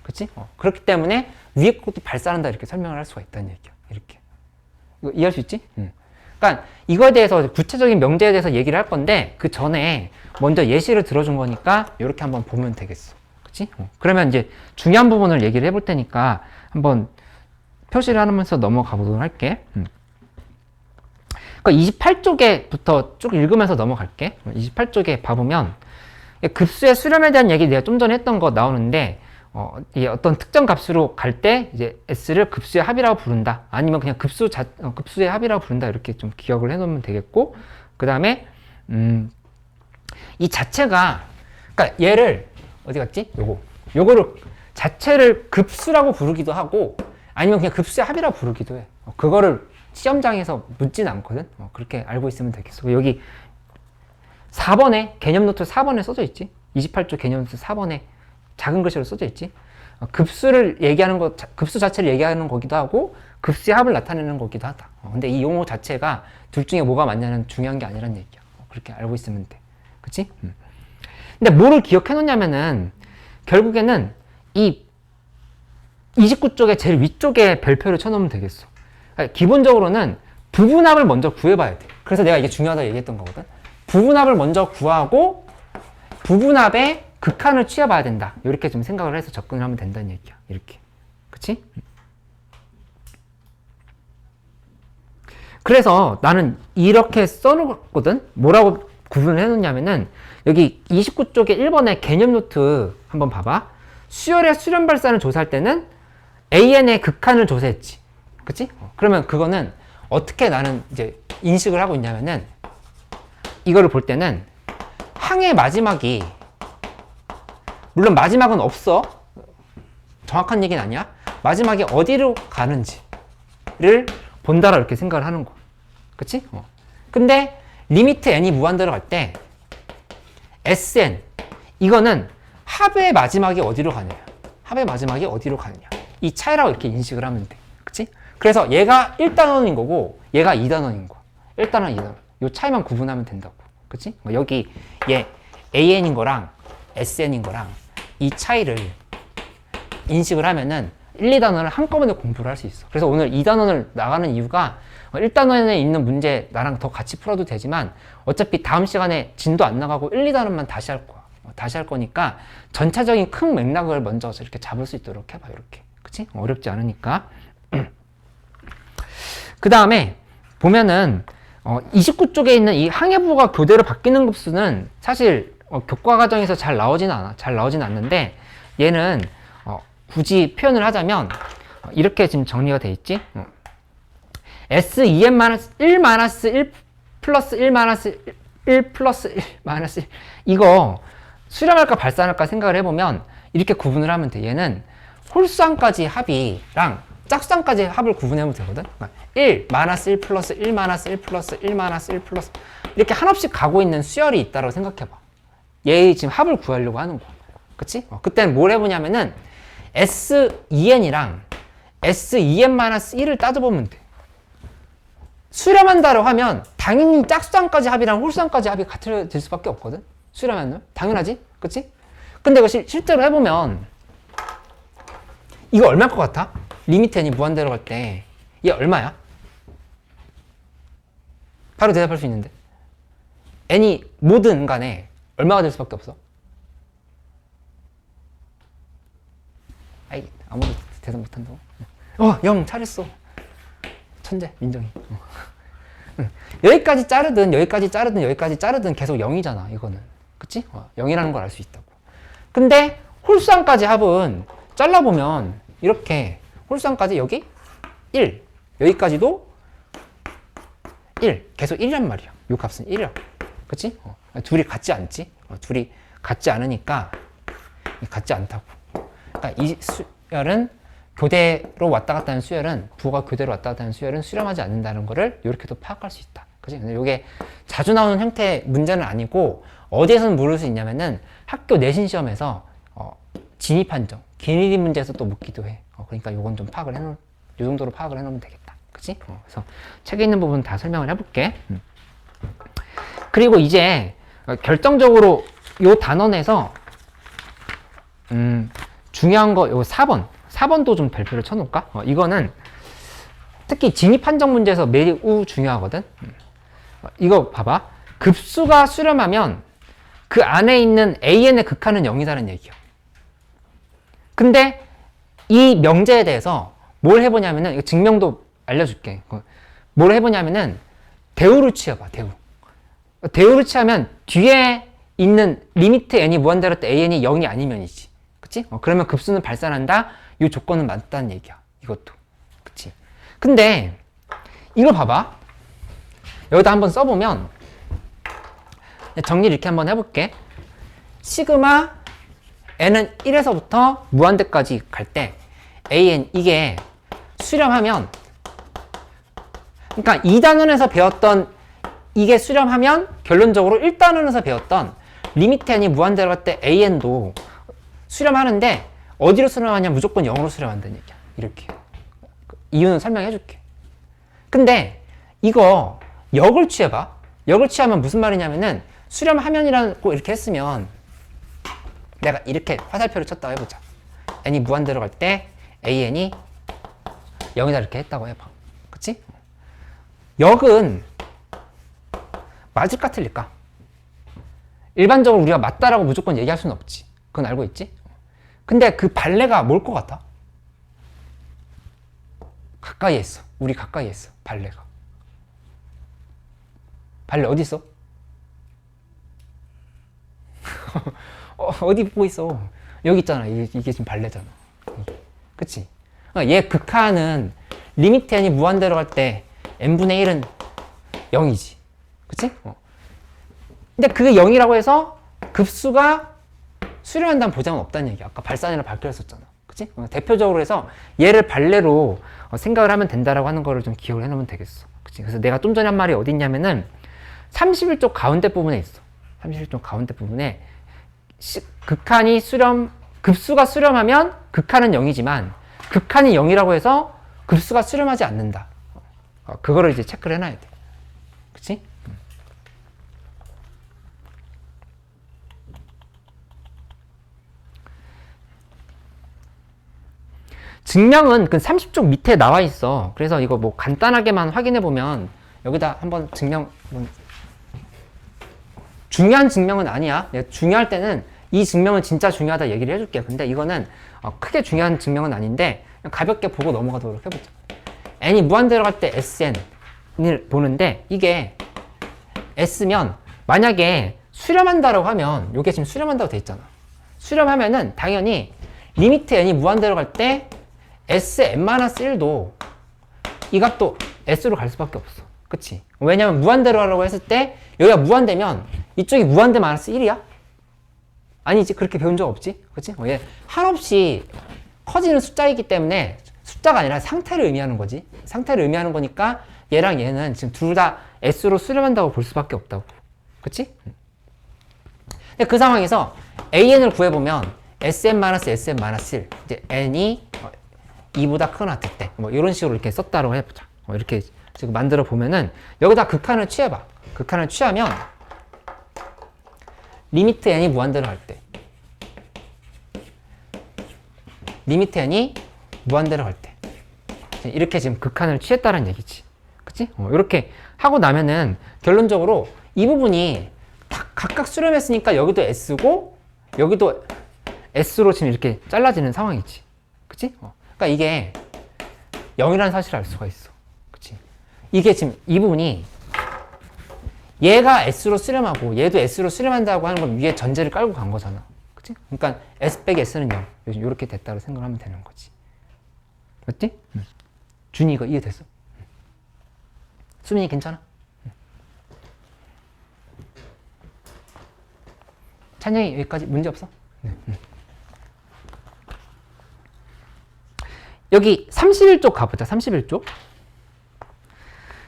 그치? 그렇기 때문에 위에 것도 발산한다 이렇게 설명을 할 수가 있다는 얘기야. 이렇게. 이거 이해할 수 있지? 그러니까 이거에 대해서 구체적인 명제에 대해서 얘기를 할 건데 그 전에 먼저 예시를 들어준 거니까 이렇게 한번 보면 되겠어. 그치? 그러면 이제 중요한 부분을 얘기를 해볼 테니까 한번 표시를 하면서 넘어가 보도록 할게. 그러니까 28쪽에부터 쭉 읽으면서 넘어갈게. 28쪽에 봐보면 급수의 수렴에 대한 얘기 내가 좀 전에 했던 거 나오는데 이 어떤 특정 값으로 갈 때 이제 S를 급수의 합이라고 부른다. 아니면 그냥 급수의 합이라고 부른다. 이렇게 좀 기억을 해놓으면 되겠고, 그 다음에 이 자체가 그러니까 얘를 어디 갔지? 요거를 자체를 급수라고 부르기도 하고 아니면 그냥 급수의 합이라고 부르기도 해. 그거를 시험장에서 묻진 않거든. 그렇게 알고 있으면 되겠어. 여기 4번에 개념 노트 4번에 써져 있지. 28조 개념 노트 4번에 작은 글씨로 써져 있지. 급수를 얘기하는 거, 급수 자체를 얘기하는 거기도 하고 급수의 합을 나타내는 거기도 하다. 근데 이 용어 자체가 둘 중에 뭐가 맞냐는 중요한 게 아니란 얘기야. 그렇게 알고 있으면 돼. 그치? 근데 뭐를 기억해 놓냐면은 결국에는 이 29쪽에 제일 위쪽에 별표를 쳐놓으면 되겠어. 기본적으로는 부분합을 먼저 구해봐야 돼. 그래서 내가 이게 중요하다고 얘기했던 거거든. 부분합을 먼저 구하고 부분합의 극한을 취해봐야 된다. 이렇게 좀 생각을 해서 접근을 하면 된다는 얘기야. 이렇게. 그치? 그래서 나는 이렇게 써놓거든. 뭐라고 구분을 해놓냐면은 여기 29쪽에 1번에 개념 노트 한번 봐봐. 수열의 수렴 발산을 조사할 때는 AN의 극한을 조사했지. 그치? 그러면 그거는 어떻게 나는 이제 인식을 하고 있냐면은 이거를 볼 때는 항의 마지막이 물론 마지막은 없어. 정확한 얘기는 아니야. 마지막이 어디로 가는지를 본다라 이렇게 생각을 하는 거. 그치? 근데 리미트 n이 무한대로 갈 때 Sn 이거는 합의 마지막이 어디로 가느냐. 합의 마지막이 어디로 가느냐. 이 차이라고 이렇게 인식을 하면 돼. 그치? 그래서 얘가 1단원인 거고 얘가 2단원인 거야. 1단원, 2단원. 이 차이만 구분하면 된다고. 그치? 여기 얘 AN인 거랑 SN인 거랑 이 차이를 인식을 하면은 1, 2단원을 한꺼번에 공부를 할 수 있어. 그래서 오늘 2단원을 나가는 이유가 1단원에 있는 문제 나랑 더 같이 풀어도 되지만 어차피 다음 시간에 진도 안 나가고 1, 2단원만 다시 할 거야. 다시 할 거니까 전체적인 큰 맥락을 먼저 이렇게 잡을 수 있도록 해봐. 이렇게. 그치? 어렵지 않으니까. 그 다음에 보면은 29쪽에 있는 이 항해부호가 교대로 바뀌는 급수는 사실 교과 과정에서 잘 나오진 않는데 얘는 굳이 표현을 하자면 이렇게 지금 정리가 돼 있지. S2n-1-1 플러스 1 플러스 1 마이너스 1 이거 수렴할까 발산할까 생각을 해보면 이렇게 구분을 하면 돼. 얘는 홀수항까지 합이랑 짝수항까지 합을 구분하면 되거든. 1, 마이너스 1 플러스 1 마이너스 1 플러스 1 마이너스 1 플러스 이렇게 한없이 가고 있는 수열이 있다고 생각해봐. 얘의 지금 합을 구하려고 하는 거야. 그치? 그때는 뭘 해보냐면은 S2n이랑 S2n-1을 따져보면 돼. 수렴한다고 하면 당연히 짝수항까지 합이랑 홀수항까지 합이 같을 수밖에 없거든. 수렴하면 당연하지? 그치? 근데 이거 실제로 해보면 이거 얼마일 것 같아? 리미트 n이 무한대로 갈 때 얘 얼마야? 바로 대답할 수 있는데 n이 뭐든 간에 얼마가 될 수밖에 없어? 아무도 대답 못한다고? 0 잘했어. 천재 민정이. 응. 여기까지 자르든 여기까지 자르든 여기까지 자르든 계속 0이잖아 이거는. 그치? 0이라는 걸 알 수 있다고. 근데 홀수함까지 합은 잘라보면 이렇게 홀수함까지 여기 1 여기까지도 1 계속 1이란 말이야. 이 값은 1이야. 그치? 둘이 같지 않지? 둘이 같지 않으니까 같지 않다고. 그러니까 이 수열은 교대로 왔다 갔다 하는 수열은 부호가 교대로 왔다 갔다 하는 수열은 수렴하지 않는다는 거를 이렇게도 파악할 수 있다. 그치? 근데 이게 자주 나오는 형태의 문제는 아니고 어디에서는 모를 수 있냐면은 학교 내신 시험에서 진입 판정, 길이 문제에서 또 묻기도 해. 그러니까 이건 좀 파악을 해놓을, 이 정도로 파악을 해놓으면 되겠다. 그치? 그래서 책에 있는 부분 다 설명을 해볼게. 그리고 이제 결정적으로 요 단원에서 중요한 거 요 4번도 좀 별표를 쳐놓을까? 이거는 특히 진입 판정 문제에서 매우 중요하거든. 이거 봐봐. 급수가 수렴하면 그 안에 있는 AN의 극한은 0이다는 얘기야. 근데 이 명제에 대해서 뭘 해보냐면은, 이거 증명도 알려줄게. 뭘 해보냐면은, 대우를 취해봐, 대우. 대우를 취하면 뒤에 있는 리미트 n이 무한대로 때 an이 0이 아니면이지. 그치? 그러면 급수는 발산한다? 이 조건은 맞다는 얘기야. 이것도. 그치? 근데, 이걸 봐봐. 여기다 한번 써보면, 정리를 이렇게 한번 해볼게. 시그마 n은 1에서부터 무한대까지 갈 때 an 이게 수렴하면, 그러니까 2단원에서 배웠던 이게 수렴하면 결론적으로 1단원에서 배웠던 리미트 n이 무한대로 갈 때 an도 수렴하는데 어디로 수렴하냐? 무조건 0으로 수렴한다는 얘기야. 이렇게. 이유는 설명해 줄게. 근데 이거 역을 취해봐. 역을 취하면 무슨 말이냐면은 수렴하면이라고 이렇게 했으면 내가 이렇게 화살표를 쳤다고 해보자. n이 무한대로 갈 때 an이 0이다 이렇게 했다고 해봐. 그치? 역은 맞을까 틀릴까? 일반적으로 우리가 맞다라고 무조건 얘기할 수는 없지. 그건 알고 있지? 근데 그 발레가 뭘 것 같아? 가까이에 있어. 우리 가까이에 있어. 발레가. 발레 어디 있어? 어디 보고 있어? 여기 있잖아. 이게 지금 발레잖아. 그치? 얘 극한은 리미트 n이 무한대로 갈 때 n분의 1은 0이지. 그치? 근데 그게 0이라고 해서 급수가 수렴한다는 보장은 없다는 얘기야. 아까 발산이라 밝혔었잖아. 그치? 대표적으로 해서 얘를 발레로 생각을 하면 된다라고 하는 거를 좀 기억을 해놓으면 되겠어. 그치? 그래서 내가 좀 전에 한 말이 어디 있냐면은 31쪽 가운데 부분에 있어. 31쪽 가운데 부분에 극한이 급수가 수렴하면 극한은 0이지만 극한이 0이라고 해서 급수가 수렴하지 않는다. 그거를 이제 체크를 해놔야 돼. 그치? 증명은 그 30쪽 밑에 나와 있어. 그래서 이거 뭐 간단하게만 확인해 보면 여기다 한번 중요한 증명은 아니야. 중요할 때는 이 증명은 진짜 중요하다 얘기를 해줄게. 근데 이거는 크게 중요한 증명은 아닌데 가볍게 보고 넘어가도록 해보자. n이 무한대로 갈 때 sn을 보는데 이게 s면 만약에 수렴한다라고 하면 이게 지금 수렴한다고 돼 있잖아. 수렴하면은 당연히 리미트 n이 무한대로 갈 때 sn-1도 이 값도 s로 갈 수밖에 없어. 그치? 왜냐면 무한대로 하라고 했을 때 여기가 무한대면 이쪽이 무한대 마이너스 1이야? 아니지. 그렇게 배운 적 없지? 그치? 얘 한없이 커지는 숫자이기 때문에 숫자가 아니라 상태를 의미하는 거지. 상태를 의미하는 거니까 얘랑 얘는 지금 둘 다 s로 수렴한다고 볼 수밖에 없다고. 그치? 근데 그 상황에서 an을 구해보면 sn-sn-1 이제 n이 2보다 크거나 같을 때 뭐 이런 식으로 이렇게 썼다고 해보자. 이렇게 지금 만들어 보면은 여기다 극한을 취해봐. 극한을 취하면 리미트 n이 무한대로 갈 때 리미트 n이 무한대로 갈 때 이렇게 지금 극한을 취했다는 얘기지. 그치? 이렇게 하고 나면은 결론적으로 이 부분이 다 각각 수렴했으니까 여기도 s고 여기도 s로 지금 이렇게 잘라지는 상황이지. 그치? 그러니까 이게 0이라는 사실을 알 수가 있어. 그치? 이게 지금 이 부분이 얘가 S로 수렴하고 얘도 S로 수렴한다고 하는 건 위에 전제를 깔고 간 거잖아. 그치? 그러니까 S 빼기 S는 0. 이렇게 됐다고 생각하면 되는 거지. 맞지? 준이 이거 이해됐어? 수민이 괜찮아? 찬영이 여기까지 문제 없어? 네. 여기 31쪽 가보자. 31쪽.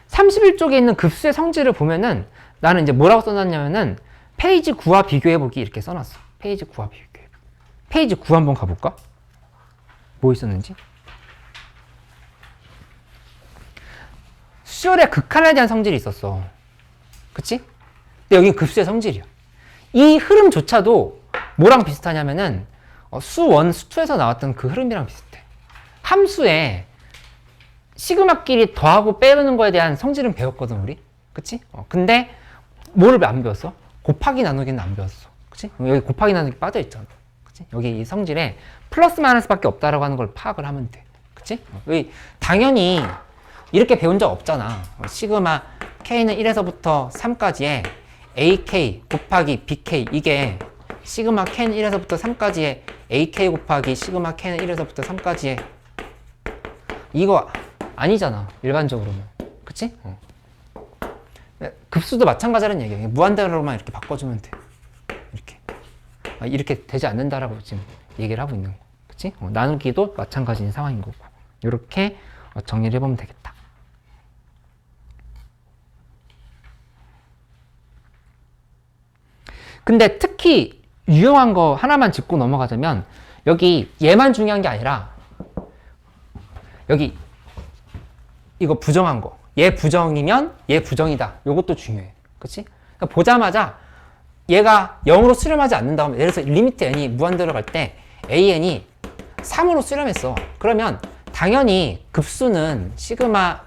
31쪽에 있는 급수의 성질을 보면은 나는 이제 뭐라고 써놨냐면은 페이지 9와 비교해보기 이렇게 써놨어. 페이지 9와 비교해보기. 페이지 9 한번 가볼까? 뭐 있었는지? 수열의 극한에 대한 성질이 있었어. 그치? 근데 여긴 급수의 성질이야. 이 흐름조차도 뭐랑 비슷하냐면은 수1, 수2에서 나왔던 그 흐름이랑 비슷해. 함수에 시그마끼리 더하고 빼는 거에 대한 성질은 배웠거든, 우리. 그치? 근데 뭐를 안 배웠어? 곱하기 나누기는 안 배웠어. 그치? 여기 곱하기 나누기 빠져있잖아. 그치? 여기 이 성질에 플러스 마이너스밖에 없다라고 하는 걸 파악을 하면 돼. 그치? 여기 당연히 이렇게 배운 적 없잖아. 시그마 K는 1에서부터 3까지의 AK 곱하기 BK, 이게 시그마 K는 1에서부터 3까지의 AK 곱하기 시그마 K는 1에서부터 3까지의 이거 아니잖아, 일반적으로는. 그치? 급수도 마찬가지라는 얘기야. 무한대로만 이렇게 바꿔주면 돼. 이렇게 되지 않는다라고 지금 얘기를 하고 있는 거. 그치? 나누기도 마찬가지인 상황인 거고. 이렇게 정리를 해보면 되겠다. 근데 특히 유용한 거 하나만 짚고 넘어가자면 여기 얘만 중요한 게 아니라 여기 이거 부정한 거, 얘 부정이면 얘 부정이다, 요것도 중요해. 그치? 그러니까 보자마자 얘가 0으로 수렴하지 않는다 하면, 예를 들어서 리미트 n이 무한대로 갈 때 an이 3으로 수렴했어. 그러면 당연히 급수는 시그마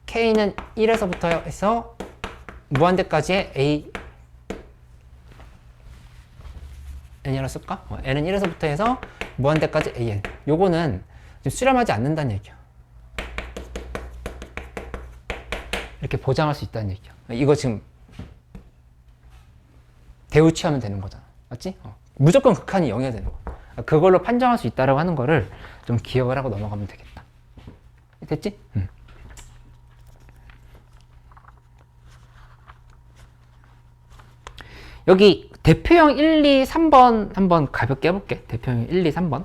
k는 1에서부터 해서 무한대까지의 a n이라고 쓸까? n은 1에서부터 해서 무한대까지 an, 요거는 지금 수렴하지 않는다는 얘기야. 이렇게 보장할 수 있다는 얘기야. 이거 지금 대우 취하면 되는 거잖아. 맞지? 무조건 극한이 0이어야 되는 거야. 그걸로 판정할 수 있다고 하는 거를 좀 기억을 하고 넘어가면 되겠다. 됐지? 여기 대표형 1, 2, 3번 한번 가볍게 해볼게. 대표형 1, 2, 3번.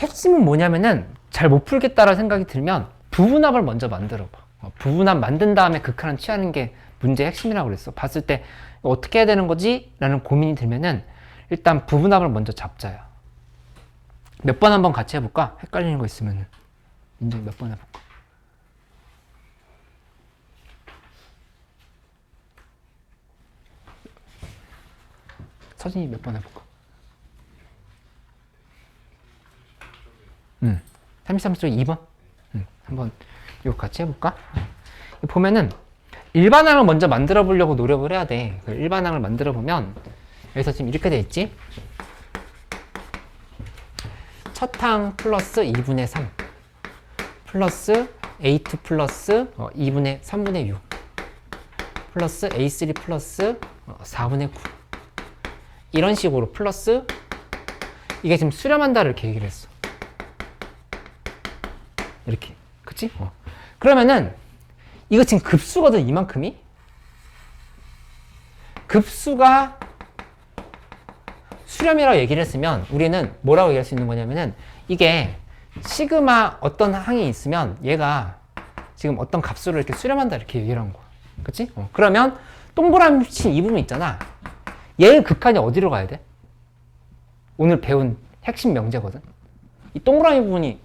핵심은 뭐냐면은 잘 못 풀겠다라는 생각이 들면 부분합을 먼저 만들어 봐. 부분합 만든 다음에 극한을 취하는 게 문제의 핵심이라고 그랬어. 봤을 때 어떻게 해야 되는 거지? 라는 고민이 들면은 일단 부분합을 먼저 잡자야. 몇 번 한번 같이 해볼까? 헷갈리는 거 있으면은 민정이 몇 번 해볼까? 서진이 몇 번 해볼까? 33쪽 2번? 한번 이거 같이 해볼까? 보면은 일반항을 먼저 만들어 보려고 노력을 해야 돼. 그 일반항을 만들어 보면 여기서 지금 이렇게 돼 있지? 첫 항 플러스 2분의 3 플러스 A2 플러스 2분의 3분의 6 플러스 A3 플러스 4분의 9 이런 식으로 플러스 이게 지금 수렴한다를 이렇게 얘기를 했어. 이렇게. 그치? 그러면은 이거 지금 급수거든, 이만큼이. 급수가 수렴이라고 얘기를 했으면 우리는 뭐라고 얘기할 수 있는 거냐면은 이게 시그마 어떤 항이 있으면 얘가 지금 어떤 값으로 이렇게 수렴한다 이렇게 얘기를 한 거야. 그치? 그러면 동그라미 친 이 부분 있잖아. 얘의 극한이 어디로 가야 돼? 오늘 배운 핵심 명제거든. 이 동그라미 부분이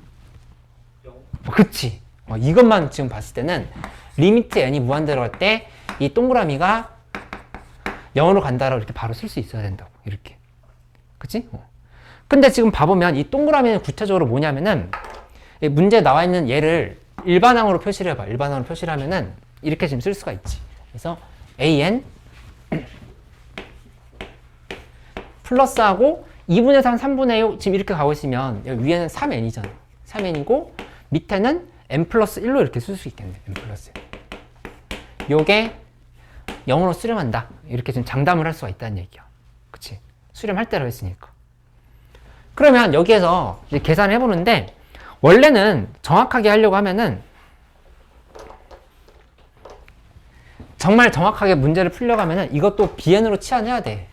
그치? 이것만 지금 봤을 때는 리미트 n이 무한대로 갈 때 이 동그라미가 0으로 간다라고 이렇게 바로 쓸 수 있어야 된다고. 이렇게. 그치? 근데 지금 봐보면 이 동그라미는 구체적으로 뭐냐면은 문제에 나와 있는 얘를 일반항으로 표시를 해봐. 일반항으로 표시를 하면은 이렇게 지금 쓸 수가 있지. 그래서 an 플러스하고 2분의 3, 3분의 6 지금 이렇게 가고 있으면 여기 위에는 3n이잖아. 3n이고 밑에는 n 플러스 1로 이렇게 쓸 수 있겠네. n 플러스 1. 요게 0으로 수렴한다. 이렇게 지금 장담을 할 수가 있다는 얘기야. 그치? 수렴할 때라고 했으니까. 그러면 여기에서 이제 계산을 해보는데 원래는 정확하게 하려고 하면은 정말 정확하게 문제를 풀려고 하면은 이것도 bn으로 치환해야 돼.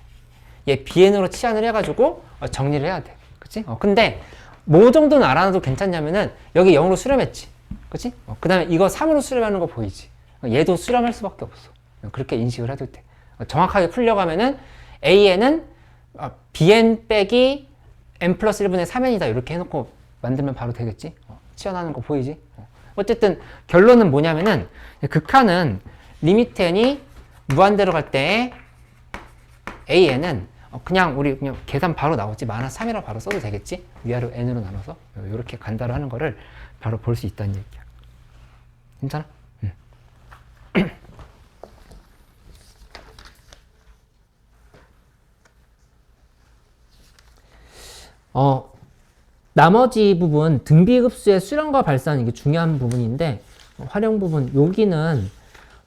얘 bn으로 치환을 해가지고 정리를 해야 돼. 그치? 근데 뭐 정도는 알아놔도 괜찮냐면은 여기 0으로 수렴했지. 그치? 그 다음에 이거 3으로 수렴하는 거 보이지? 얘도 수렴할 수밖에 없어. 그렇게 인식을 해도 돼. 정확하게 풀려고 하면은 AN은 BN 빼기 N 플러스 1분의 3N이다. 이렇게 해놓고 만들면 바로 되겠지? 치환하는 거 보이지? 어쨌든 결론은 뭐냐면은 극한은 리미트 N이 무한대로 갈 때 AN은 그냥 우리 그냥 계산 바로 나오지. 마이너스 3이라고 바로 써도 되겠지? 위아래로 N으로 나눠서 이렇게 간다로 하는 거를 바로 볼 수 있다는 얘기야. 괜찮아? 나머지 부분 등비급수의 수렴과 발산 이게 중요한 부분인데 활용 부분 여기는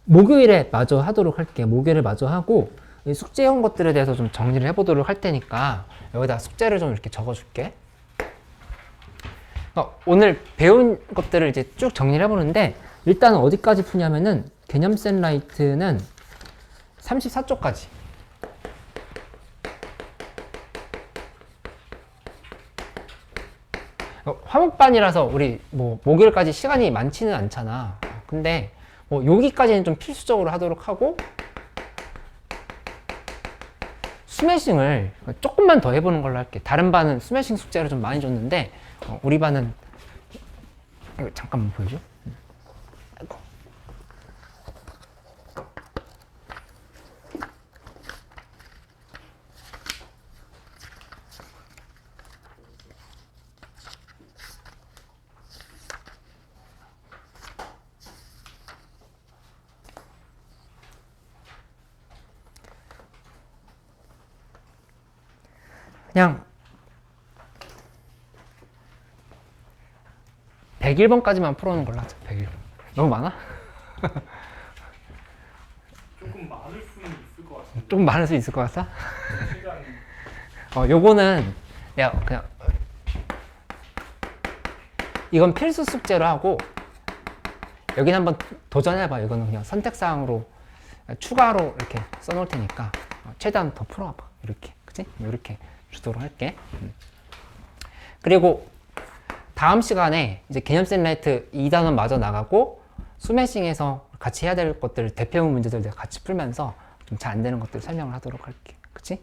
목요일에 마저 하도록 할게. 목요일에 마저 하고 숙제형 것들에 대해서 좀 정리를 해보도록 할 테니까 여기다 숙제를 좀 이렇게 적어줄게. 오늘 배운 것들을 이제 쭉 정리를 해보는데 일단은 어디까지 푸냐면은 개념센 라이트는 34쪽까지. 화목반이라서 우리 뭐 목요일까지 시간이 많지는 않잖아. 근데 뭐 여기까지는 좀 필수적으로 하도록 하고 스매싱을 조금만 더 해보는 걸로 할게. 다른 반은 스매싱 숙제를 좀 많이 줬는데 우리 반은 이거 잠깐만 보여줘. 아이고. 그냥 101번까지만 풀어오는 걸로 하자. 101번. 너무 많아? 조금 많을 수는 있을 것 같은데. 조금 많을 수 있을 것 같아? 시간이. 요거는 내가 그냥 이건 필수 숙제로 하고 여긴 한번 도전해봐. 이거는 그냥 선택사항으로 추가로 이렇게 써놓을 테니까 최대한 더 풀어봐. 이렇게. 그치? 이렇게 주도록 할게. 그리고 다음 시간에 이제 개념 셀라이트 2단원 마저 나가고 스매싱에서 같이 해야 될 것들, 대표문 문제들 내가 같이 풀면서 좀 잘 안 되는 것들 설명을 하도록 할게. 그치?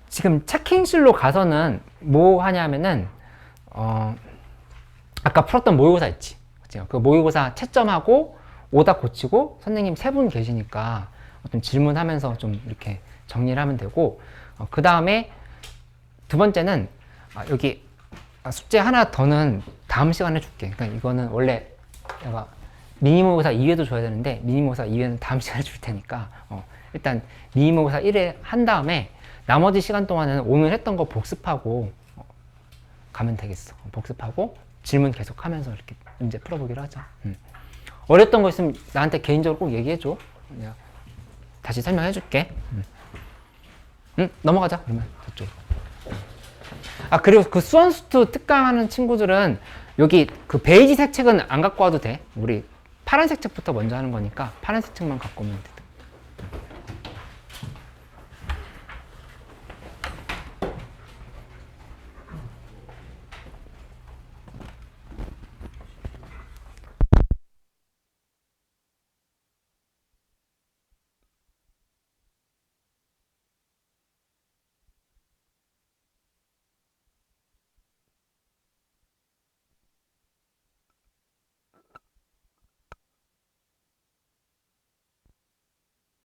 지금 체킹실로 가서는 뭐 하냐면은, 아까 풀었던 모의고사 있지. 그치? 그 모의고사 채점하고 오답 고치고 선생님 세 분 계시니까 좀 질문하면서 좀 이렇게 정리를 하면 되고, 그 다음에 두 번째는 여기 숙제 하나 더는 다음 시간에 줄게. 그러니까 이거는 원래 내가 미니모의고사 2회도 줘야 되는데 미니모의고사 2회는 다음 시간에 줄 테니까 일단 미니모의고사 1회 한 다음에 나머지 시간 동안은 오늘 했던 거 복습하고 가면 되겠어. 복습하고 질문 계속 하면서 이렇게 문제 풀어보기로 하자. 어렸던 거 있으면 나한테 개인적으로 꼭 얘기해줘. 내가 다시 설명해 줄게. 넘어가자. 그러면 저쪽. 그리고 그 수원수투 특강하는 친구들은 여기 그 베이지색 책은 안 갖고 와도 돼. 우리 파란색 책부터 먼저 하는 거니까 파란색 책만 갖고 오면 돼.